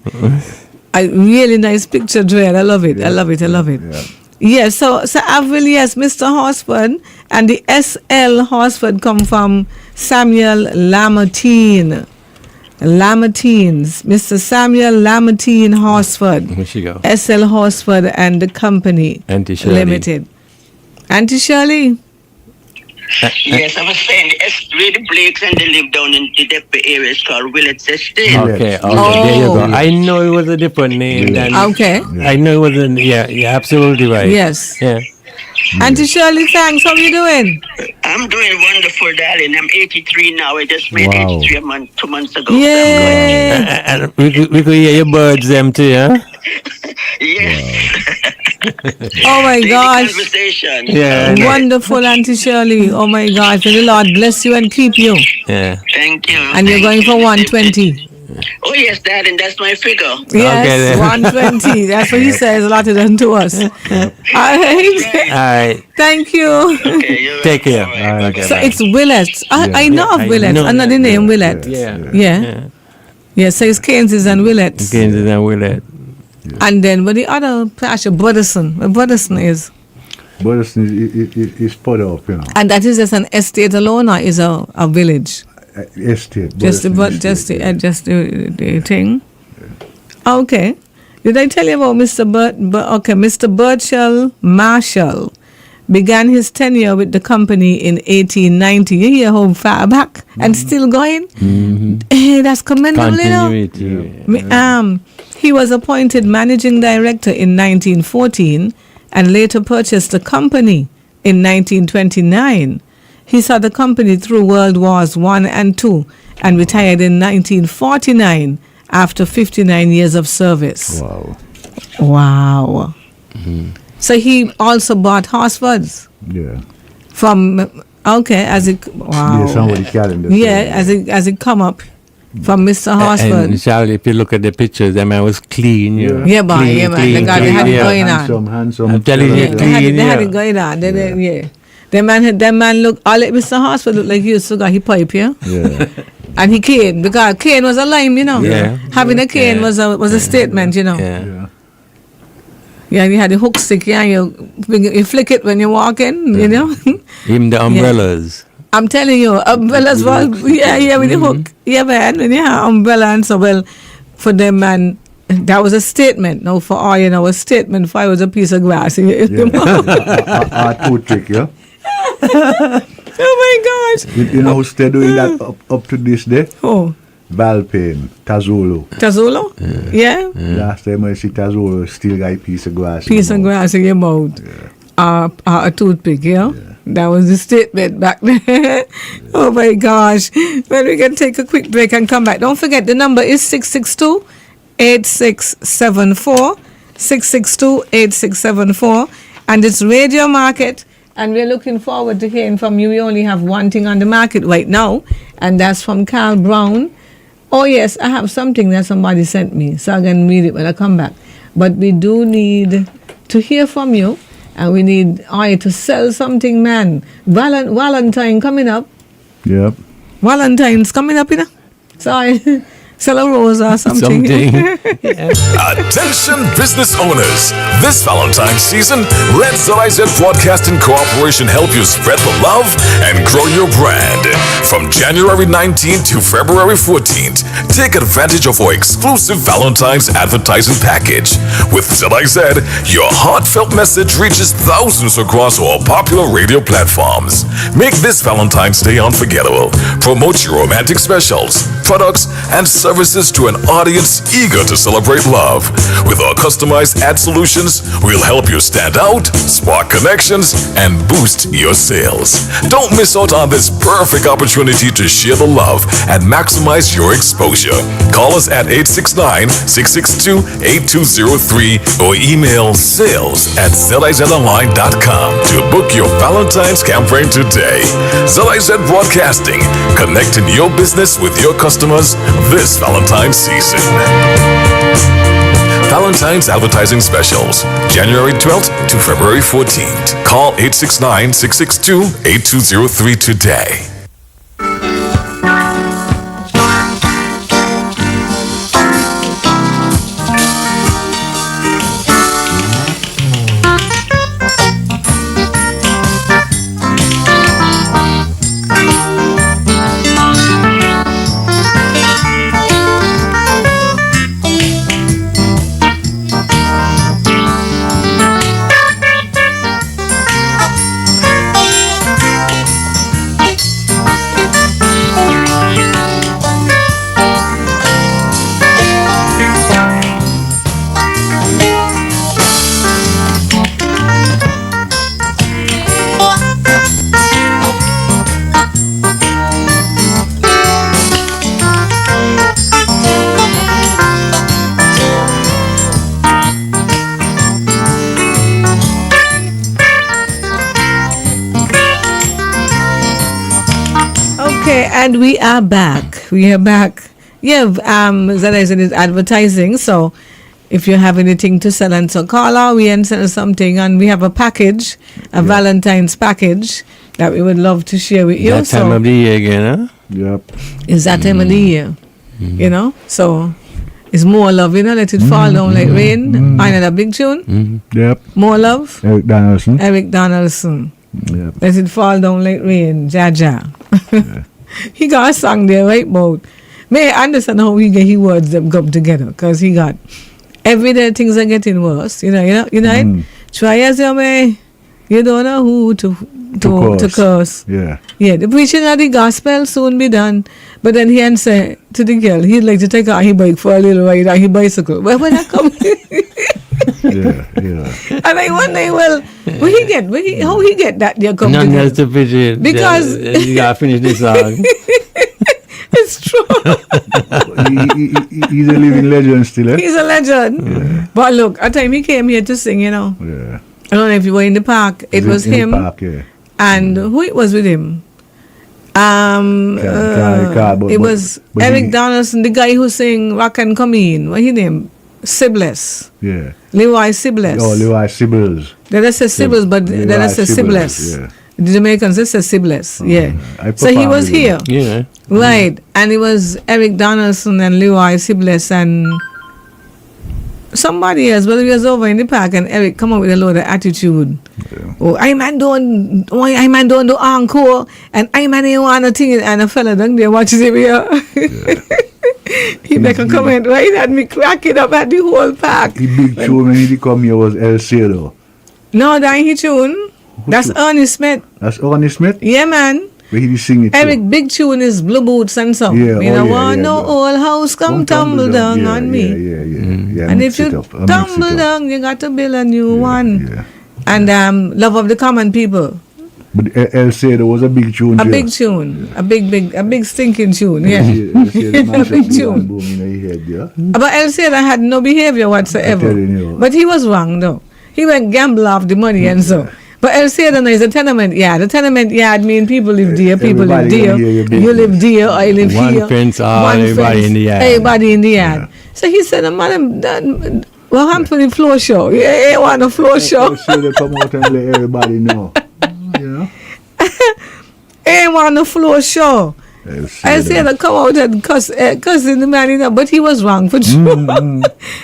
A really nice picture, Dread. I love it. I love it. Yeah. Yeah, so Avril, yes, Mr. Horsford and the SL Horsford come from Samuel Lamartine. Mr. Samuel Lamartine Horsford. Where she go? SL Horsford and the Company Auntie Shirley. Limited. Auntie Shirley? Yes, I was saying the Blakes and they live down in the Deppe area. It's called Willets Estate. Okay, there you Oh. go. I know it was a different name than. Okay. I know it was you're absolutely right. Yes. Yeah. Auntie Shirley, thanks. How you doing? I'm doing wonderful, darling. I'm 83 now. I just made Wow. 83 2 months ago. Yeah. And we could hear your birds them too, huh? Yes. Oh my Daily gosh. conversation. Yeah. Wonderful, Auntie Shirley. Oh my gosh. May the Lord bless you and keep you. Yeah. Thank you. And you're going for 120. Oh, yes, darling. That's my figure. Yes, then. 120. That's what he says a lot of them to us. All right. All right. Thank you. Okay, you're Take care. welcome. All right. Okay, So bye. it's Willets. I know of I Willets. know Another that. name, Willett. Yeah. Yeah, so it's Keynes and Willets. Again, then we'll let. And then, but the other pasture, Buddison. Where Buddison is. But it's put up, you know. And that is just an estate alone or is a village? Estate. Just the thing. Okay. Did I tell you about Mr. Mr. Burchell Marshall began his tenure with the company in 1890. You hear how far back and still going? Hey, that's commendable, you know. Continuity. He was appointed managing director in 1914 and later purchased the company in 1929. He saw the company through World Wars I and II and retired in 1949 after 59 years of service. Wow. So he also bought Horsfords Yeah. from, as it, wow. Yeah, somebody calendar. Yeah, as it come up from Mr. Horsford. And Charlie, if you look at the pictures, that man was clean. You know. Yeah, boy, yeah, man. They had it going on. Handsome. I'm telling you, They had it going on. That man look, all like Mr. Horsford look like he used to got his pipe, yeah? Yeah. And he cane, because cane was a lime, you know. Yeah. Having a cane was a statement, you know. Yeah. Yeah, you had the hook stick, yeah, you flick it when you walk in, you know. Even the umbrellas. I'm telling you, umbrellas was, with the hook. Yeah, man, when you have umbrella and so, well, for them, man, that was a statement. No, for all, you know, a statement for it was a piece of grass. A toothpick, yeah? Oh my gosh. You know who's still doing that up to this day? Oh. Valpain, Tazolo. Tazolo? Yeah. Last time I see Tazolo, still got a piece of grass. Piece of grass in your mouth. Yeah. A toothpick, yeah? That was the statement back then. Oh my gosh. Well, we can take a quick break and come back. Don't forget, the number is 662-8674. 662-8674. And it's Radio Market. And we're looking forward to hearing from you. We only have one thing on the market right now, and that's from Carl Brown. Oh, yes, I have something that somebody sent me, so I can read it when I come back. But we do need to hear from you, and we need to sell something, man. Valentine coming up. Yep. Valentine's coming up, you know. Sorry. Sell a rose or something. Attention business owners. This Valentine's season, let ZIZ Broadcasting Corporation help you spread the love and grow your brand. From January 19th to February 14th, take advantage of our exclusive Valentine's advertising package. With ZIZ, your heartfelt message reaches thousands across all popular radio platforms. Make this Valentine's Day unforgettable. Promote your romantic specials, products, and services to an audience eager to celebrate love. With our customized ad solutions, we'll help you stand out, spark connections, and boost your sales. Don't miss out on this perfect opportunity to share the love and maximize your exposure. Call us at 869-662-8203 or email sales@zizonline.com to book your Valentine's campaign today. ZIZ Broadcasting, connecting your business with your customers this Valentine's season. Valentine's advertising specials, January 12th to February 14th. Call 869-662-8203 today. And we are back. Yeah, ZIZ is advertising. So if you have anything to sell, and so call our way and sell something. And we have a package, Valentine's package that we would love to share with you. That time of the year again, huh? Yep. It's that time of the year, you know. So it's more love, you know. Let it fall down like rain. I know that big tune. Yep. More love. Eric Donaldson. Yep. Let it fall down like rain. Jaja. Yeah. He got a song there, right, about. May I understand how he get his words them come together, because he got every day things are getting worse. You know. Try as you may, you don't know who to curse. Yeah. Yeah, the preaching of the gospel soon be done. But then he answer to the girl, he'd like to take out his bike for a little ride on his bicycle. Where will that come? Yeah. And I wonder, well, how he get that there come None else to preach. Because you gotta finish this song. It's true. He's a living legend still, eh? He's a legend. Yeah. But look, at the time he came here to sing, you know. Yeah. I don't know if you were in the park. It was him. In the park, yeah. And who it was with him? It was Eric Donaldson, the guy who sang Rock and Come In. What his name? Sibless. Yeah. Leroy Sibless. Oh, Leroy Sibless. Then I say Sibless, but then I say Sibless. Yeah. The Jamaicans, they say Sibless. Yeah. So he was here. Yeah. Right. And it was Eric Donaldson and Leroy Sibless and somebody else, but he was over in the park and Eric come up with a load of attitude. Yeah. Oh, I man don't do encore and I man ain't want nothing and a fella down there watches it here. He make a comment right and me cracking up at the whole park. The big tune when he come here was El Cielo. No, that ain't his tune. That's Ernest Smith. That's Ernest Smith? Yeah, man. Where he sing it Eric, too. big tune is Blue Boots and some. Yeah, no old house come tumble down on me. Yeah. And if you tumble down, you got to build a new one. Yeah. And Love of the Common People. But El Cielo was a big tune. A big tune. A big stinking tune. Yeah. A big tune. But El Cielo had no behavior whatsoever. But he was wrong though. He went gamble off the money and so. But El Cielo is a tenement yard. A tenement yard means people live there, people live there. You live there, I live here. One fence, everybody in the yard. Everybody in the yard. Yeah. So he said, madam, what happened to the floor show? You ain't want a floor show. El Cielo come out and let everybody know. You know? Ain't want a floor show. I said, come out and cuss in the man, you know, but he was wrong for sure.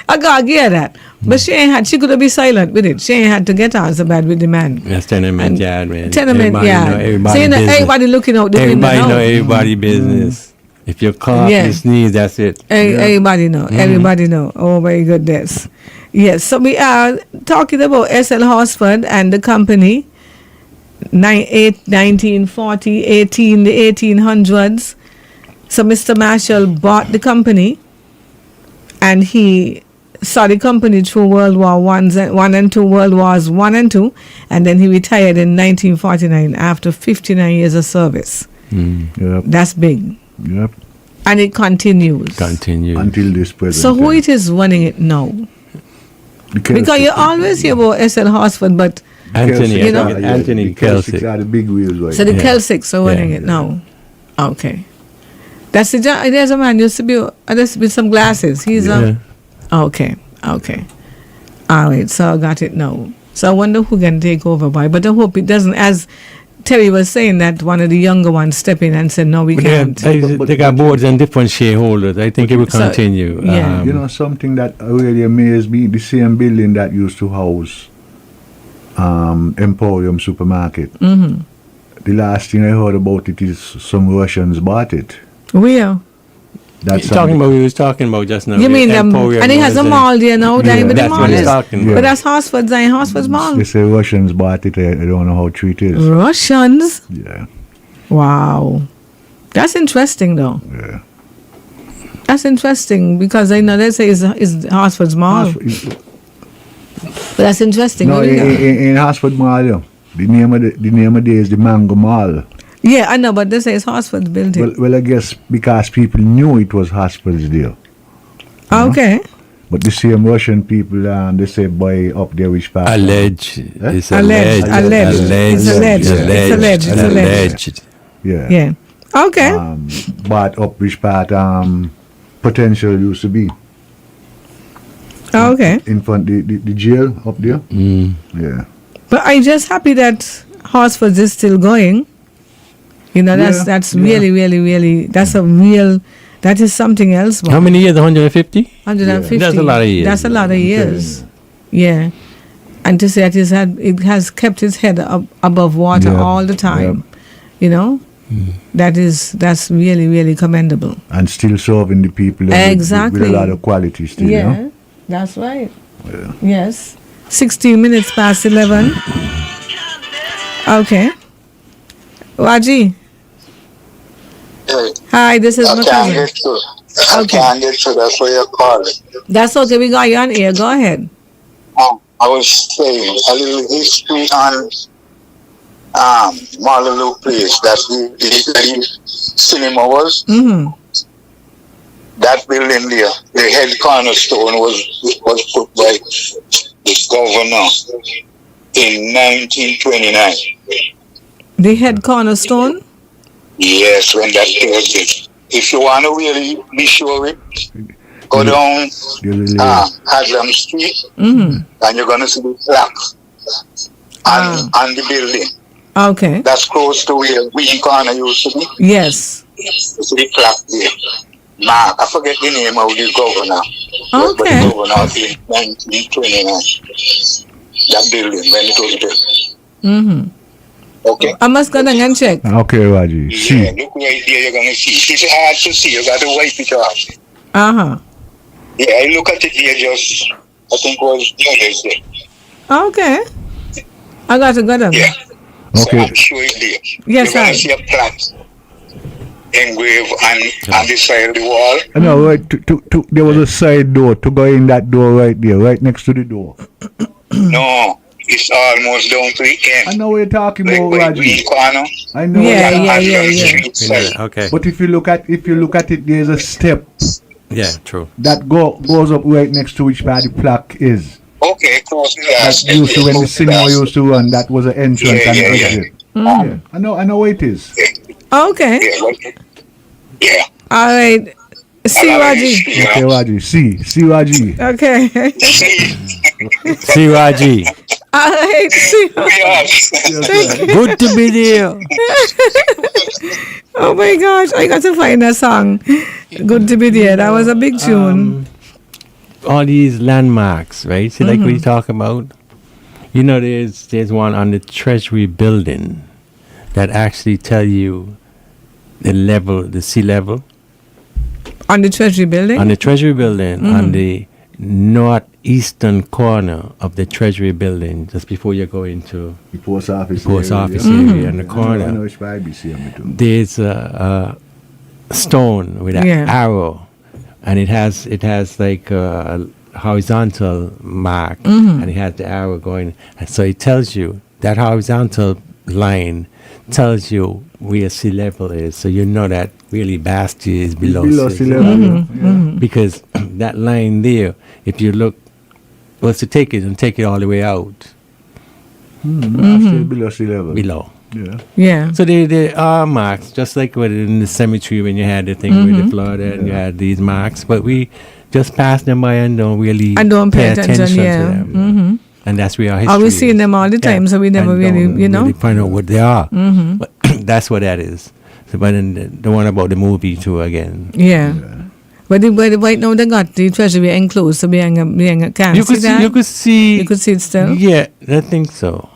I gotta get that. But she could have been silent with it. She ain't had to get on so bad with the man. That's tenement yard, man. Tenement yard. Everybody looking out the window. Everybody know everybody business. If you're caught, you sneeze, that's it. Everybody know. Everybody know. Oh my goodness. Yes, so we are talking about SL Horsford and the company. 1940, the 1800s. So Mr. Marshall bought the company and he saw the company through World War One and Two, World Wars One and Two, and then he retired in 1949 after 59 years of service. Yep. That's big. Yep. And it continues. Until this present. So who it is running it now? Because you always hear about SL Horsford, but Anthony Kelsick are the big wheels right. So the Kelsicks are running it now. Okay. There's a man used to be with some glasses. He's okay. All right, so I got it now. So I wonder who can take over by, but I hope it doesn't, as Terry was saying, that one of the younger ones step in and say, no, we can't. They got boards and different shareholders. I think it will continue. Yeah. Something that really amazed me, the same building that used to house Emporium Supermarket. Mm-hmm. The last thing I heard about it is some Russians bought it. Where? We was talking about just now. You mean and it has a mall there now. That's what he's talking about. But that's Horsford's mall. They say Russians bought it. I don't know how true it is. Russians? Yeah. Wow. That's interesting though. Yeah. That's interesting because I know they say it's Horsford's mall. But that's interesting. No, in Horsford Mall, the name of the day is the Mango Mall. Yeah, I know, but they say it's Horsford's building. Well, I guess because people knew it was Horsford's deal. Okay. But the same Russian people, they say, boy, up there which part? Alleged. It's alleged. Yeah. Okay. But up which part potential used to be. Okay. In front the jail up there. Yeah. But I'm just happy that Horsford is still going. You know, that's really, really, really, that is something else. How many years? 150? 150. That's a lot of years. That's a lot of years. Yeah. And to say that it has kept its head above water all the time. You know? That's really, really commendable. And still serving the people exactly. with a lot of quality still, you know? That's right. Yeah. Yes. 16 minutes past 11. Okay. Raji. Hey. Hi, this is my cousin. I can't get through. That's why you're calling. That's okay. We got you on air. Go ahead. I was saying a little history on Marlon Place. That's the cinema was. Mm-hmm. That building there, the head cornerstone was put by the governor in 1929. The head cornerstone? Yes, when that was it. If you want to really be sure it, go down Haslam Street, and you're going to see the plaque on the building. Okay. That's close to where Ween Corner used to be. Yes. It's the clock there. Mark, I forget the name of the governor. Okay. But the governor in 1929. That building, when it was built. Mm-hmm. Okay. I must go down and check. Okay, Raji. See. Yeah, look right there, you're going to see. It's hard to see. You got to wipe it off. Uh-huh. Yeah, I look at it there just, I think it was Thursday. Okay. I got to go down. Yeah. Okay. So I'm sure it there. Yes, you're going right. to see a plaque engraved on the side of the wall. I know, right? There was a side door to go in that door right there, right next to the door. No, it's almost down to the end. I know what you're talking Like about, by Raji. Green Corner. I know. Yeah. Okay. But if you look at it, there's a step Yeah, true. that goes up right next to which part the plaque is. Okay, close to That used to when the cinema used to run. That was an entrance and an exit. Yeah. I know where it is. Okay. Yeah. All right. See, Raji. Okay, Raji. See, Raji. Okay. See, Raji. All right. See. Good to be there. Oh my gosh, I got to find a song. Good to be there. That was a big tune. All these landmarks, right? See, like we talk about. You know, there's one on the Treasury building that actually tell you the level, the sea level. On the Treasury building? On the Treasury building, on the northeastern corner of the Treasury building, just before you go into The post office. area in the corner. I know it's by BC. There's a stone with an arrow, and it has like a horizontal mark, and it has the arrow going, and so it tells you that horizontal line tells you where sea level is, so you know that really Bastia is below sea level. Because that line there, if you look, was to take it all the way out. Still below sea level. Below. Yeah. Yeah. So there are marks, just like in the cemetery when you had the thing with the Florida and you had these marks, but we just pass them by and don't really pay attention to them. And that's where our history we see them all the time, so we never really find out what they are. But that's what that is. So, but then the one about the movie too again. Yeah. But right now they got the Treasury enclosed, so we can't You see could that. you could see. You could see it still. Yeah, I think so.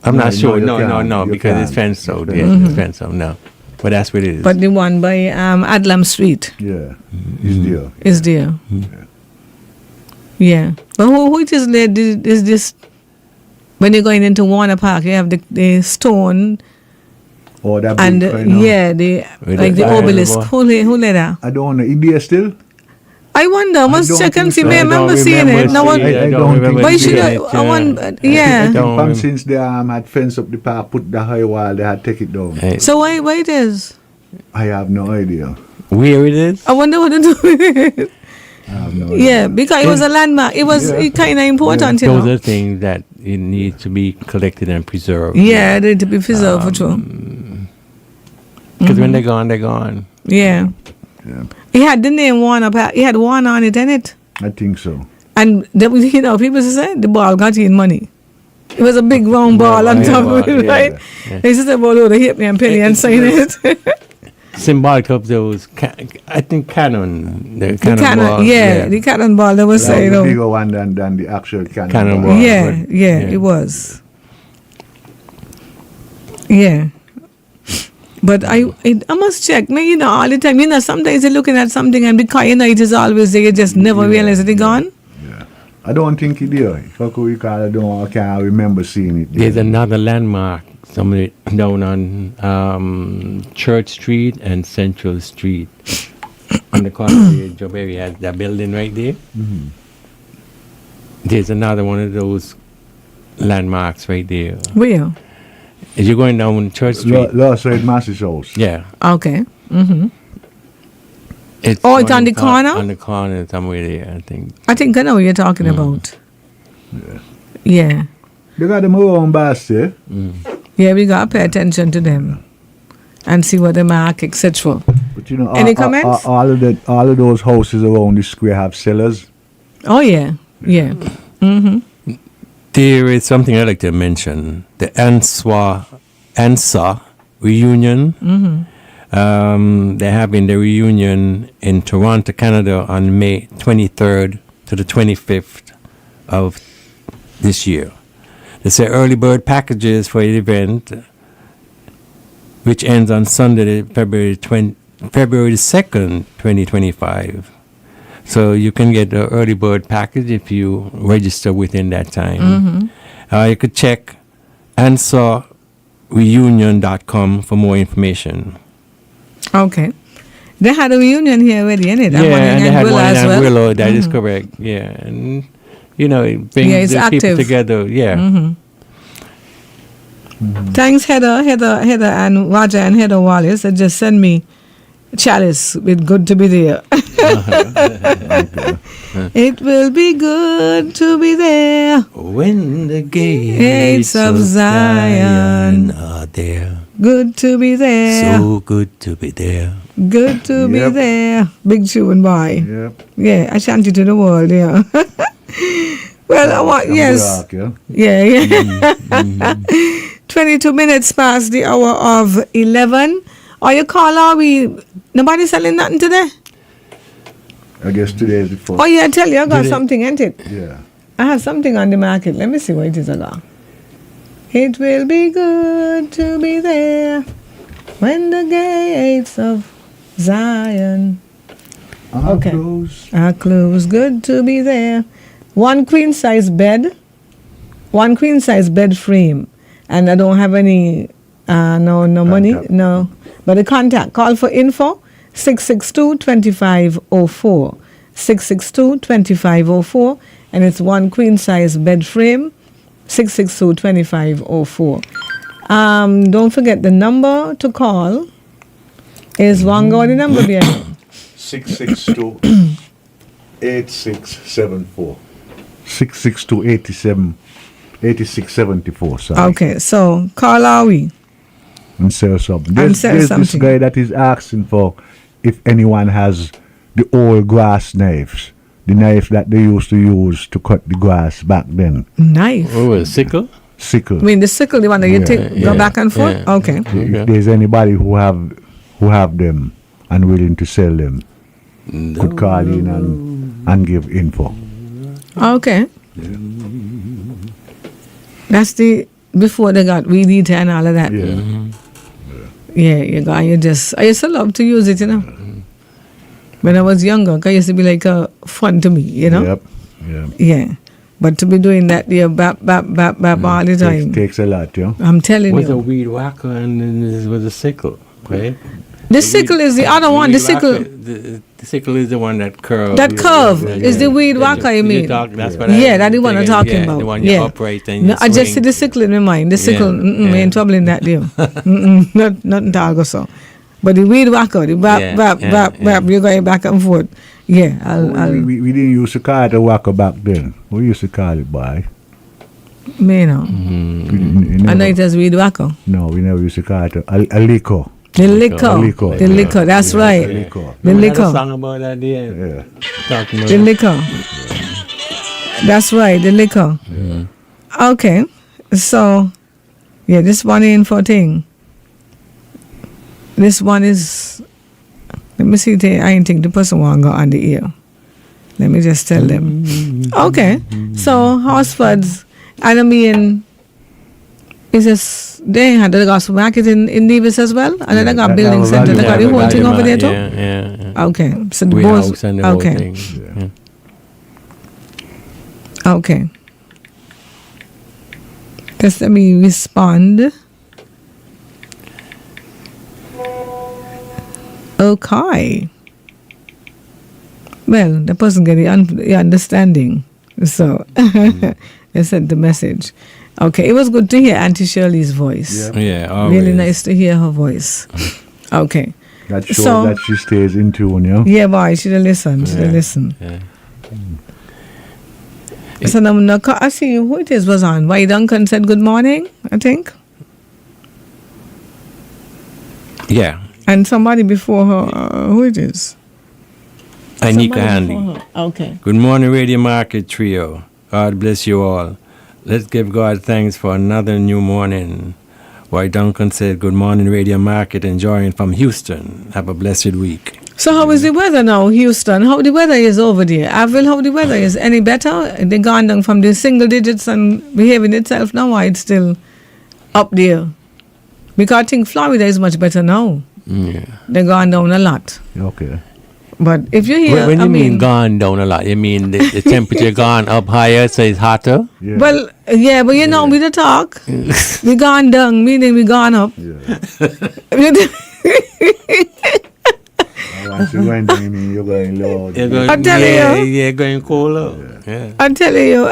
I'm not sure. No, you because can't. it's fenced out. Yeah, it's fenced out. No, but that's what it is. But the one by Adlam Street Yeah. It's there. is there. Yeah. But who it is there? Is this when you're going into Warner Park? You have the stone. Oh, that And big kind of- the obelisk. Who laid that? I don't know. Is there still? I wonder. I must don't check and think see. so. I remember seeing it. No one. I don't think Why so. should I want? Yeah. From since they had fenced up the park, put the high wall, they had take it down. Hey, So why it is? I have no idea. where it is? I wonder what to do with it. I have no idea. Yeah, because it was a landmark. It was kind of important, you Those know. are things that it needs to be collected and preserved. Yeah, they need to be preserved for sure. Because when they're gone, they're gone. Yeah. It had the name Warner Park. It had Warner on it, didn't it? I think so. And people say the ball got in money. It was a big round ball on top of it, right? Yeah. They said, well, they hit me and penny and sign it. Symbolic of those, I think cannon. The The cannon, ball, the cannonball they were That saying. was a Oh. bigger one than the actual Cannonball. cannonball. Yeah, it was. Yeah. But I must check. All the time. Sometimes you're looking at something and because it is always there, you just never realize that it's gone. Yeah. I don't think it there. If I could recall, I can't remember seeing it there. There's another landmark somewhere down on Church Street and Central Street. On the corner where Joberry has that building right there. There's another one of those landmarks right there. Where? As you're going down Church Street. Lost Red Mass's house. Yeah. Okay. It's Oh, it's on the corner? On the corner somewhere there, I think. I think I know what you're talking about. Yeah. They got them around Bastia. Yeah, we got to pay attention to them and see what they mark, etc. But you know, Any comments? all of those houses around the square have cellars. Oh, yeah. Yeah. There is something I'd like to mention. The Answa ANSA reunion. They're having the reunion in Toronto, Canada on May 23rd to the 25th of this year. They say early bird packages for the event, which ends on Sunday, February the 2nd, 2025. So you can get the early bird package if you register within that time. You could check ansareunion.com for more information. Okay. They had a reunion here already, innit? Yeah, and they had one in Willow, that Mm-hmm. is correct. Yeah, and you know, it brings the active. people together. Yeah. Thanks, Heather and Roger and Heather Wallace. They just send me chalice with good to be there. It will be good to be there When the gates of Zion are there. Good to be there. So good to be there. Good to be Yep. there. Big tune, boy. Yep. Yeah, I shanty to the world, yeah. Well, I want, yes. Rock, yeah. Yeah. 22 minutes past the hour of 11. Or you call, are we, nobody selling nothing today? I guess today is the first. Oh, yeah, I tell you, I got something, ain't it? Yeah. I have something on the market. Let me see what it is I got. It will be good to be there when the gates of Zion are closed. Good to be there. One queen size bed frame, and I don't have any no money, no. But the contact, call for info 662-2504, 662-2504, and it's one queen size bed frame. 662-2504. Don't forget the number to call is Wango, the number there. 662-8674. 662-8674, sorry. Okay, so call are we? And sell something. And sell There's something. this guy that is asking for if anyone has the old grass knives. The knife that they used to use to cut the grass back then. Knife? Oh, a sickle? Sickle. I mean the sickle, the one that you take, go back and forth? Yeah. Okay. If there's anybody who have them and willing to sell them, could call in and give info. Okay. That's the, before they got weed eater and all of that. Yeah. Yeah, I used to love to use it, you know. When I was younger, it used to be like fun to me, you know. Yep. Yeah. But to be doing that, bap all the time. Takes a lot, yeah. I'm telling Was a you. weed whacker and then there was a sickle, right? The sickle is the other one. The sickle. The sickle is the one that curve. That curve is the weed whacker, you mean? That's what That's the one I'm talking about. The one you upright and No, you I just see swing. the sickle in my mind. The sickle, we ain't trouble in that deal. Nothing to argue so. But the weed whacker, the bap, you're going back and forth. Yeah, I'll We didn't used to call it a whacker back then. We used to call it by. you know. I know it as weed whacker. No, we never used to call it a liquor. The liquor, that's right. The liquor. The We had a liquor. song about that, yeah. Talking about The liquor. That's right, the liquor. Okay, so, yeah, this one ain't for thing. This one is, let me see, I ain't think the person want to go on the ear. Let me just tell them. Okay, so Horsford's, and I mean, is this, they had the gospel market in Nevis as well? And then they got building center, they got the whole thing over there too? Yeah. Okay, so the Warehouse both, and the whole okay. thing. Yeah. Okay. Just let me respond. Okay. Well, the person get the understanding. So, they sent the message. Okay, it was good to hear Auntie Shirley's voice. Yeah, always. Really nice to hear her voice. Okay. That shows So- that she stays in tune, yeah? Yeah, boy, should have listened. Yeah. So now, I see who it is was on. Why Duncan said good morning, I think. Yeah. And somebody before her, who it is? Anika Somebody Handy. before her. Okay. Good morning, Radio Market Trio. God bless you all. Let's give God thanks for another new morning. Roy Duncan said, good morning, Radio Market, enjoying from Houston. Have a blessed week. So how is the weather now, Houston? How the weather is over there? Avil, how the weather is? Any better? They gone down from the single digits and behaving itself now, or it's still up there? Because I think Florida is much better now. Yeah. They gone down a lot. Okay. But if you hear, When you mean gone down a lot, you mean the temperature gone up higher, so it's hotter? Yeah. Well, yeah, but you know, with the talk, we gone down, meaning we gone up. Yeah. Once you going down, you mean you're going low. I'm telling you. Yeah, going colder. Yeah. I'm telling you,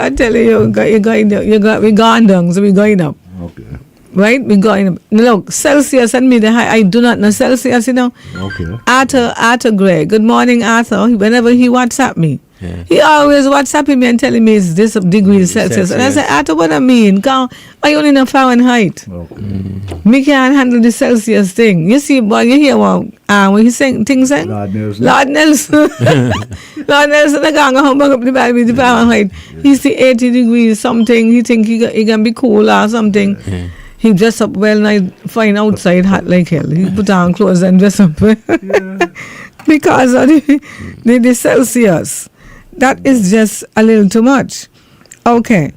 we gone down, so we going up. Okay. Right? We going up. Look, Celsius and me, I do not know Celsius, you know. Okay. Arthur Gray. Good morning, Arthur. Whenever he WhatsApp me, he always WhatsApping me and telling me it's this degrees Celsius. And I say, Arthur, what I mean? I only know Fahrenheit. Okay. Me can't handle the Celsius thing. You see, boy, you hear when he's saying things like Lord Nelson. Lord Nelson. Lord Nelson, I can't go home back up the Bible with the Fahrenheit. He's the 80 degrees something. He think he can be cool or something. He dress up well and I find outside hot like hell. He put on clothes and dress up because of the Celsius. That is just a little too much. Okay.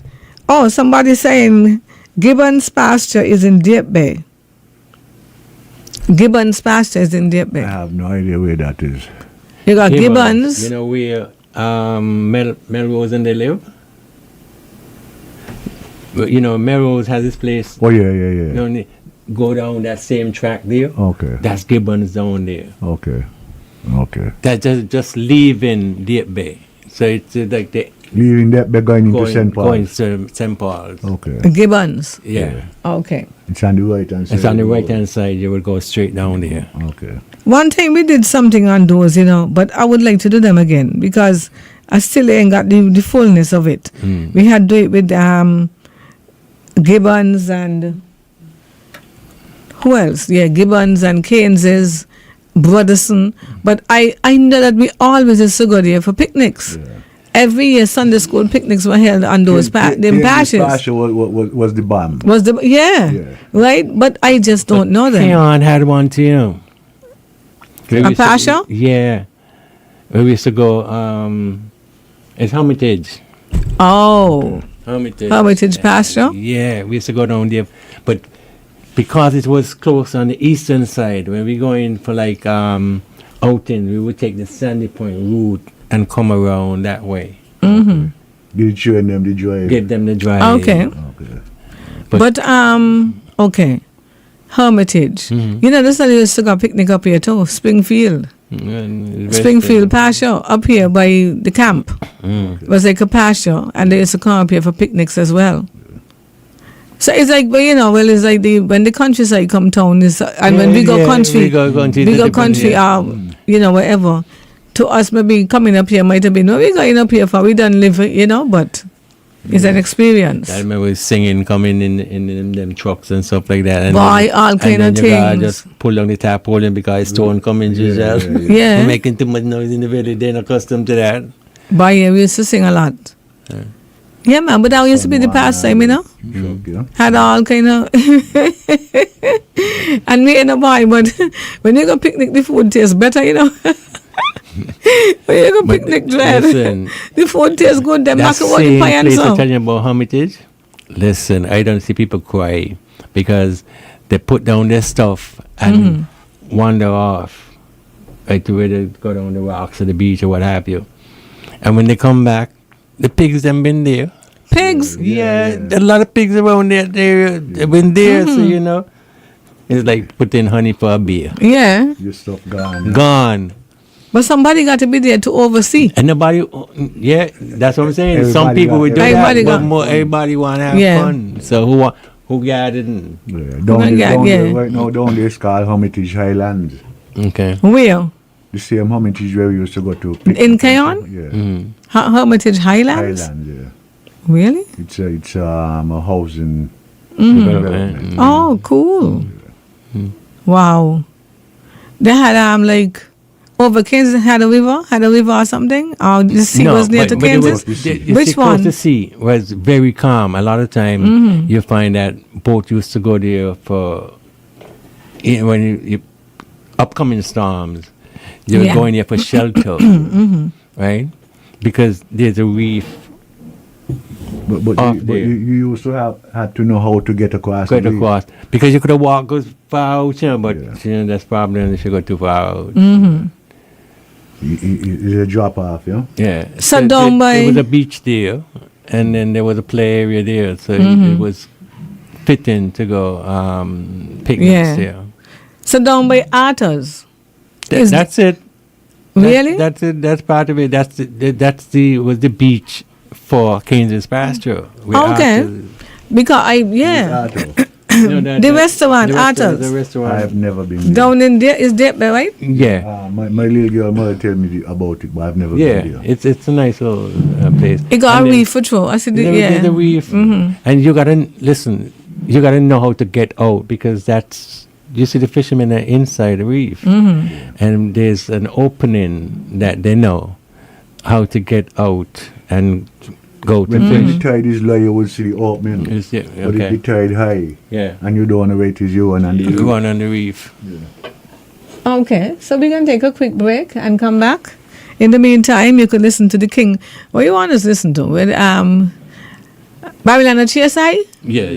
Oh, somebody saying Gibbons pasture is in Deep Bay. Gibbons pasture is in Deep Bay. I have no idea where that is. You got Gibbons. You know where Melrose and they live? You know, Melrose has this place. Oh, yeah. You know, go down that same track there. Okay. That's Gibbons down there. Okay. That's just leaving Deep Bay. So it's like the Leaving that, they're going into St. Paul. Going to St. Paul's. Okay. Gibbons. Yeah. Okay. It's on the right hand side. It's on the right hand side. You will go straight down there. Okay. One time we did something on those, you know, but I would like to do them again because I still ain't got the fullness of it. We had to do it with Gibbons and who else? Yeah, Gibbons and Keynes's, Brotherson. But I know that we always used to go there for picnics. Yeah. Every year Sunday school picnics were held on those pashes. Pasture was the bomb. Yeah, right? But I just don't know them. Keon had one too. A pasture? Yeah. We used to go, it's Hermitage. Oh. Hermitage pasture? Yeah, we used to go down there. But because it was close on the eastern side, when we go in for like outing, we would take the Sandy Point route and come around that way. Mm-hmm. Did you and them the drive? Get them the drive. Okay. But okay. Hermitage. You know, this is used to go picnic up here too, Springfield. Springfield pasture up here by the camp. It was like a pasture, and they used to come up here for picnics as well. So it's like, well, you know, it's like when the countryside come town, and when we go country, you know, wherever. To us, maybe coming up here might have been, we going up here for, we don't live, you know, but it's an experience. I remember singing, coming in them trucks and stuff like that. And buy all kind of things. Just pull on the tarpaulin because stone coming, yeah. Making too much noise in the village, they're not accustomed to that. But yeah, we used to sing a lot. Yeah, man, but that used to be the pastime, you know? Had all kind of... and me and a boy, but when you go picnic, the food tastes better, you know? When you go picnic, the food tastes good, them macaroni pie and so. Tell you about Hermitage. Listen, I don't see people cry because they put down their stuff and wander off, right to where they go down the rocks or the beach or what have you. And when they come back, the pigs them been there. Pigs? Yeah, a lot of pigs around there. They've been there, so you know. It's like putting honey for a beer. Yeah. Your stuff gone. Gone. But somebody got to be there to oversee. And nobody, yeah, that's what I'm saying. Everybody some people would do that, but everybody want to have fun. So who got it? Right now, down there is called Hermitage Highlands. Okay. Where? The same Hermitage where we used to go to. In Keyon? Yeah. Hermitage Highlands? Highlands, yeah. Really? It's a housing development. Oh, cool. Wow. They had like over Kansas had a river or something? Or the sea was near to Kansas? Which one? The sea was very calm. A lot of time you find that boat used to go there for when you upcoming storms. They were going there for shelter, right? Because there's a reef. But you used to have to know how to get across. Because you could have walked far out, but that's probably if you go too far out. It's a drop off, Yeah. So down by there was a beach there, and then there was a play area there, so it was fitting to go picnics there. So down by Arthur's. That's it. Really? That's it. That's part of it. Was the beach for Kansas pasture. Okay. Because the restaurant, Arthur's. The restaurant. I have never been there. Down in there, is there, right? Yeah. My little girl mother tell me about it, but I've never been there. It's a nice little place. It got a reef for sure. I said, there's a reef. And you gotta listen. You gotta know how to get out, because you see the fishermen are inside the reef, and there's an opening that they know how to get out and go to fish. When the tide is low, you will see the opening. But if the tide high, and you don't want to wait till you on the reef. You on the reef. Okay, so we're going to take a quick break and come back. In the meantime, you could listen to the King. What you want us to listen to? With Babylon at CSI? Yeah.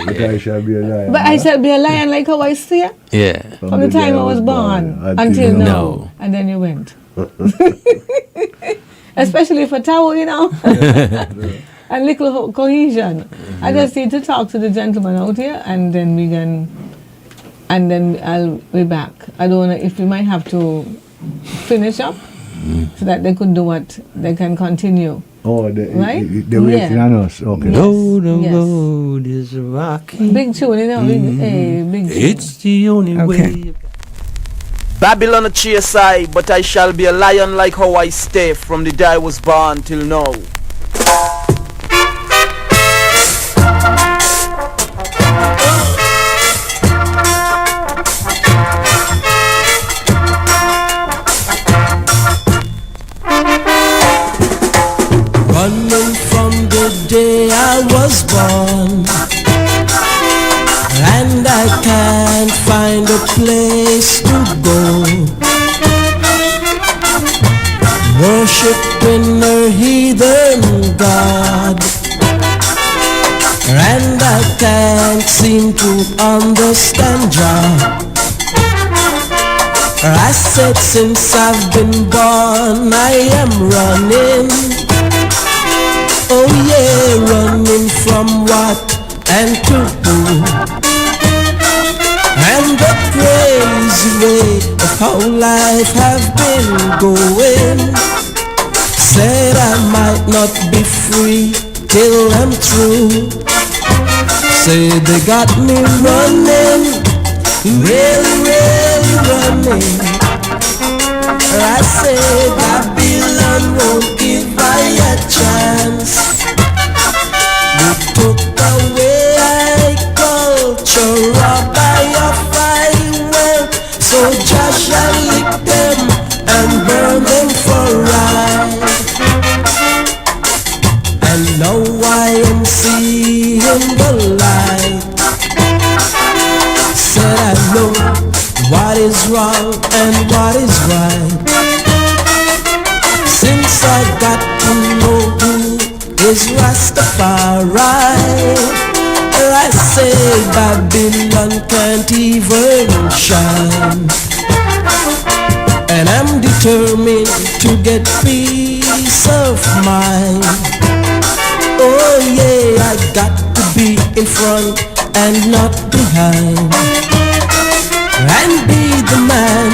But I shall be a lion. But I shall be a lion like how I stay? Yeah. From the time I was born until now. And then you went. Especially for Tao, and little cohesion. I just need to talk to the gentleman out here, and then I'll be back. I don't know if we might have to finish up so that they could do what they can continue. Oh, right? They're waiting on us. Okay. Yes. Road is rocky. Big tune, big tune. It's the only way. Babylon a CSI, but I shall be a lion like how I stay from the day I was born till now. Running from the day I was born, and I can't find a place to go. Worshipping a heathen God, and I can't seem to understand Jah. I said since I've been born I am running. Oh yeah, running from what and to who. And the crazy way of how life have been going, said I might not be free till I'm through. Say they got me running, really running. I say Babylon won't give I a chance. You took away my culture, robbed by your fire well, so Jah shall lick them and burn them for right. And now I am seeing the light. Said I know what is wrong and what is right. Since I got to know who is Rastafari, I say Babylon can't even shine. And I'm determined to get peace of mind. Oh yeah, I got to be in front and not behind, and be the man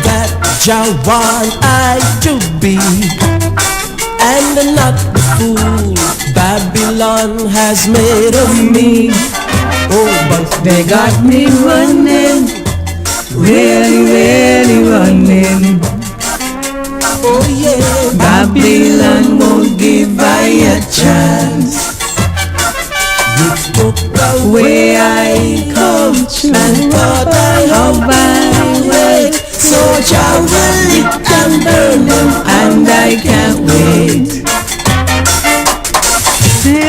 that Jah want I to be, and not the fool Babylon has made of me. Oh, but they got me running, really running. Oh yeah, Babylon won't give I a chance. You took away I come and thought I have my way, so Jah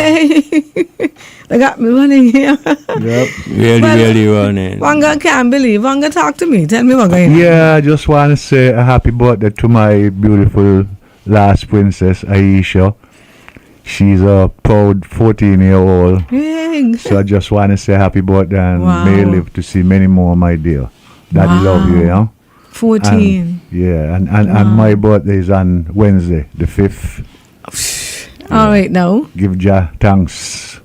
Hey, they got me running here. Yep. Really running. Wanga can't believe. Wanga, talk to me. Tell me what going on. Yeah, I just want to say a happy birthday to my beautiful last princess, Aisha. She's a proud 14-year-old. Hey. So I just want to say happy birthday and may you live to see many more, my dear. Daddy love you, you know? 14. And my birthday is on Wednesday, the 5th. All right, now. Give Jah thanks.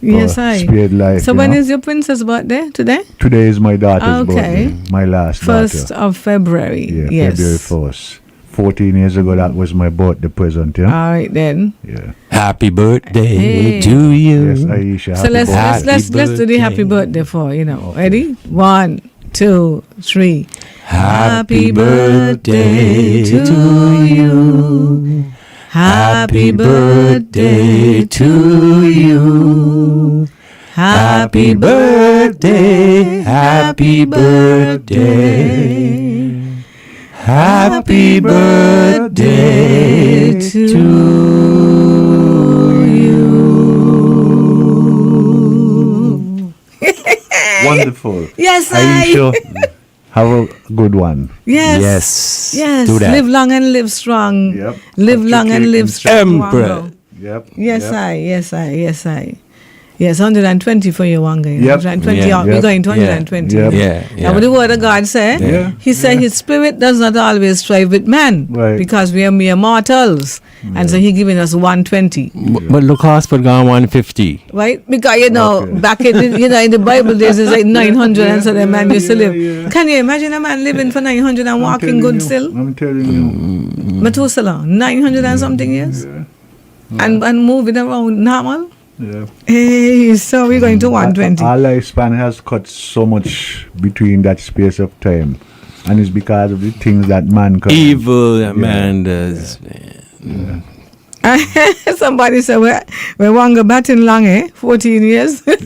Yes, I. Spared life. So when is your princess birthday? Today? Today is my daughter's birthday. My last 1st daughter. of February. Yeah, yes. February 1st. 14 years ago, that was my birthday present. Yeah? All right, then. Yeah. Happy birthday to you. Yes, Aisha. So let's do the happy birthday for, you know. Okay. Ready? 1, 2, 3. Happy birthday to you. Happy birthday to you. Happy birthday. Happy birthday. Happy birthday to you. Wonderful. Yes, Aisha, have a good one. Yes. Yes. Do that. Live long and live strong. Yep. Live long and live strong. Emperor. Yep. Yes, I. Yes, 120 for you, Wanga. Yep. 120. Yeah. We're going to 120. Yep. Yeah. Now, what the word of God said, He said His spirit does not always strive with man, Right. because we are mere mortals. And so He giving us 120. But look, Horsford gone 150. Right? Because, you know, back in the, in the Bible days, it's like 900 and so the man used to live. Can you imagine a man living for 900 and walking good still? I'm telling you. Methuselah, 900 and something years? And moving around normal? Yeah. Hey, so we're going to 120. Our lifespan has cut so much between that space of time. And it's because of the things that man can. Evil that man does. Yeah. Somebody said, we're Wanga batting long, 14 years. Well,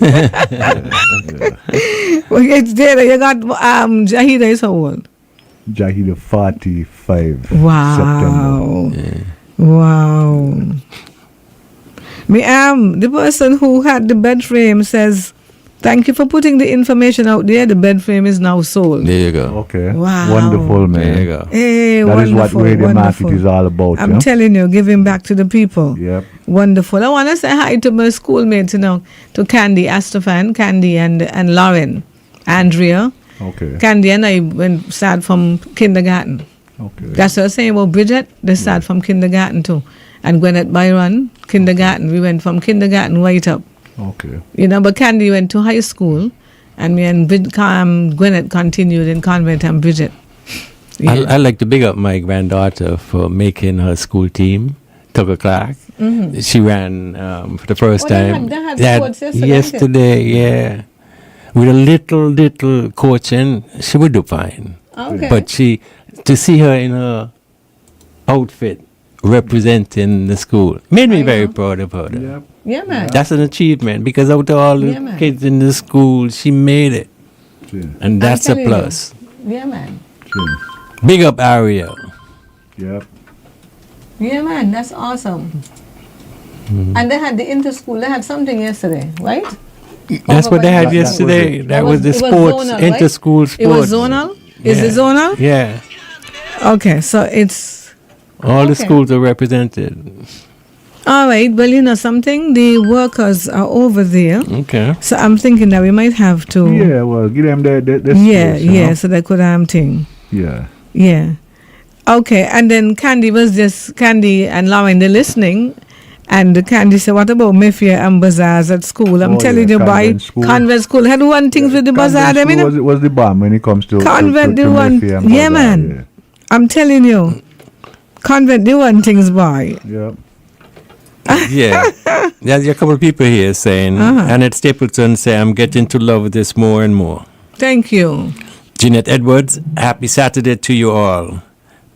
it's there. You got Jahida is how old? Jahida 45. Wow. September. Wow. The person who had the bed frame says, thank you for putting the information out there. The bed frame is now sold. There you go. Okay. Wow. Wonderful, man. There you go. Hey, that is what radio wonderful. market is all about. I'm telling you, giving back to the people. Yep. Wonderful. I want to say hi to my schoolmates, to Candy Astafan, Candy and Lauren, Andrea. Okay. Candy and I start from kindergarten. Okay. That's what I was saying about Bridget. They start from kindergarten too. And Gwyneth Byron, kindergarten. We went from kindergarten right up. Okay. But Candy went to high school, and me and Gwyneth continued in convent and Bridget. Yeah. I like to big up my granddaughter for making her school team. Tucker Clark. Mm-hmm. She ran for the first time. They had sports yesterday, yeah. With a little coaching, she would do fine. Okay. But to see her in her outfit representing the school made me very proud of her. Yep. Yeah, man. That's an achievement, because out of all the kids in the school, she made it. Yeah. And that's a plus. Yeah, man. Yeah. Big up Ariel. Yep. Yeah, man. That's awesome. Mm-hmm. And they had the inter-school. They had something yesterday, right? That's what they had yesterday. That was the sports, zonal, inter-school sports. It was zonal? Is it zonal? Yeah. Okay, so it's... All the schools are represented. All right, well, something, the workers are over there. Okay. So I'm thinking that we might have to... Yeah, well, give them the space, so they could thing. Yeah. Yeah. Okay, and then Candy and Lauren, they're listening. And Candy said, what about Mayfair and bazaars at school? I'm telling you, boy, convent school had one thing with the bazaar. Was the bomb when it comes to convent, to Mayfair and bazaar, man. Yeah. I'm telling you, convent, the one things, boy. Yeah. Yeah. There's a couple of people here saying, Annette Stapleton say, I'm getting to love this more and more. Thank you. Jeanette Edwards, happy Saturday to you all.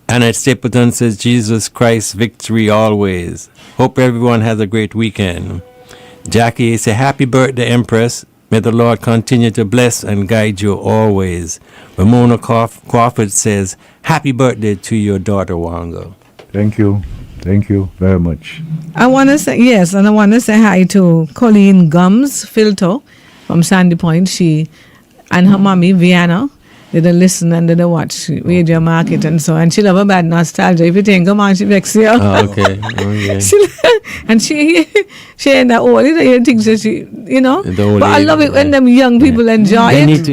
Annette Stapleton says, Jesus Christ, victory always. Hope everyone has a great weekend. Jackie say, happy birthday, Empress. May the Lord continue to bless and guide you always. Ramona Crawford says, happy birthday to your daughter, Wanga. Thank you. Thank you very much. I want to say, yes, and I want to say hi to Colleen Gums Filto from Sandy Point. She and her mommy, Vienna, did a listen and did a watch Radio Market and so, and she love a bad nostalgia. If you think, come on, she vex you. Oh, okay. And she and that old, you think she, but I love it when them young people enjoy they it. need to,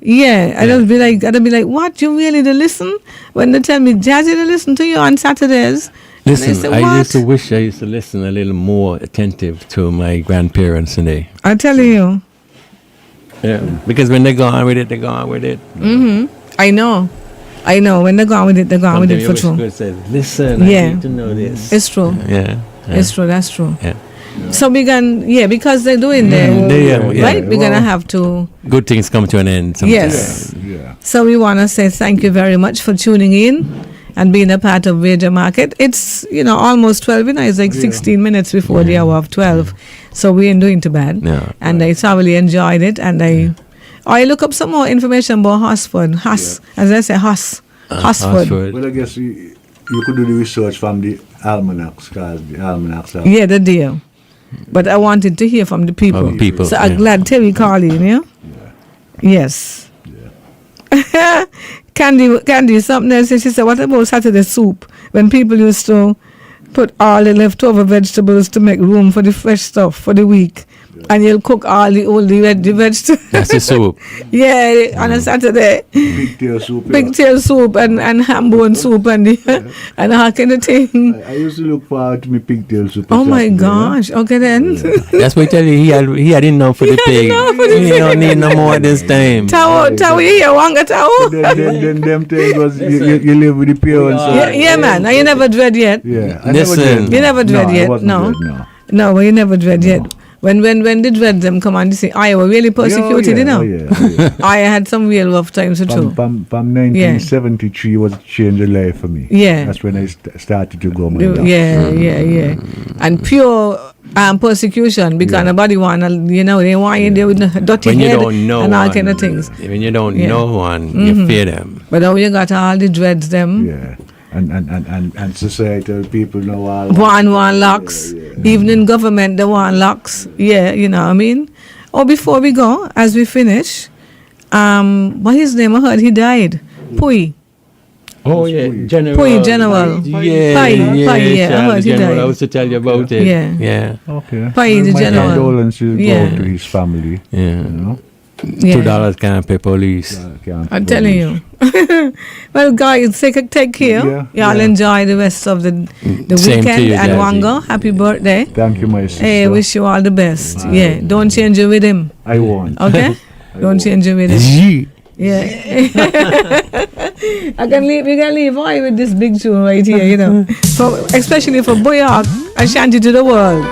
Yeah, I'd be like, what, you really to listen? When they tell me, Jazzy, to listen to you on Saturdays. Listen, I used to wish I used to listen a little more attentive to my grandparents today. I'm telling you. Yeah, because when they go on with it, they go on with it. I know. When they go on with it, they go on with it for true. Listen, I need to know this. It's true. Yeah. It's true, that's true. Yeah. So we can, because they're doing right? We're going to have to. Good things come to an end sometimes. Yes. So we want to say thank you very much for tuning in and being a part of Radio Market. It's, almost 12, it's like 16 minutes before the hour of 12. So we ain't doing too bad. Yeah. And I thoroughly enjoyed it. And I look up some more information about Horsford. As I say, Horsford. Well, I guess you could do the research from the almanacs, because the almanacs are... Yeah, the deal. But I wanted to hear from the people. So I'm glad Terry called in, yeah? Yes. Yeah. Candy, something else. She said, what about Saturday soup? When people used to put all the leftover vegetables to make room for the fresh stuff for the week. And you'll cook all the vegetables. That's the soup. On a Saturday. Pigtail soup. Pigtail soup and ham bone soup and all kind of thing. I used to look forward to my pigtail soup. Oh my gosh. Okay then. That's what I tell you. He had enough for the pig. He don't need no more this time. Tao, you hear Wanga Tao? Then them things was you live with the parents. Yeah, man. You never dread yet. Yeah. Listen. You never dread yet. No, you never dread yet. When the dread them come on, they say, I were really persecuted, I had some real rough times too. From 1973 was a change of life for me. Yeah. That's when I started to go my Yeah. And pure persecution because nobody want they want you there with a dirty head and all kind of things. When you don't know one, you fear them. But now you got all the dreads them. Yeah. And societal people know all one locks. Even in government they want locks. Yeah, you know what I mean? Before we go, as we finish, what his name? I heard he died. Pui. Oh yeah, General. Pui General. Yeah. I heard he died. I was to tell you about it. Yeah. Okay. Pui the General. My condolences go to his family. Yeah. $2 can't pay police. I'm telling you. Well, guys, take care. Y'all enjoy the rest of the weekend. You, and Wanga, happy birthday. Thank you, my sister. Hey, wish you all the best. Don't change it with him. I won't. Okay? Don't change it with him. Yeah. We can leave with this big tune right here, especially for Boyak, Ashanti to the world.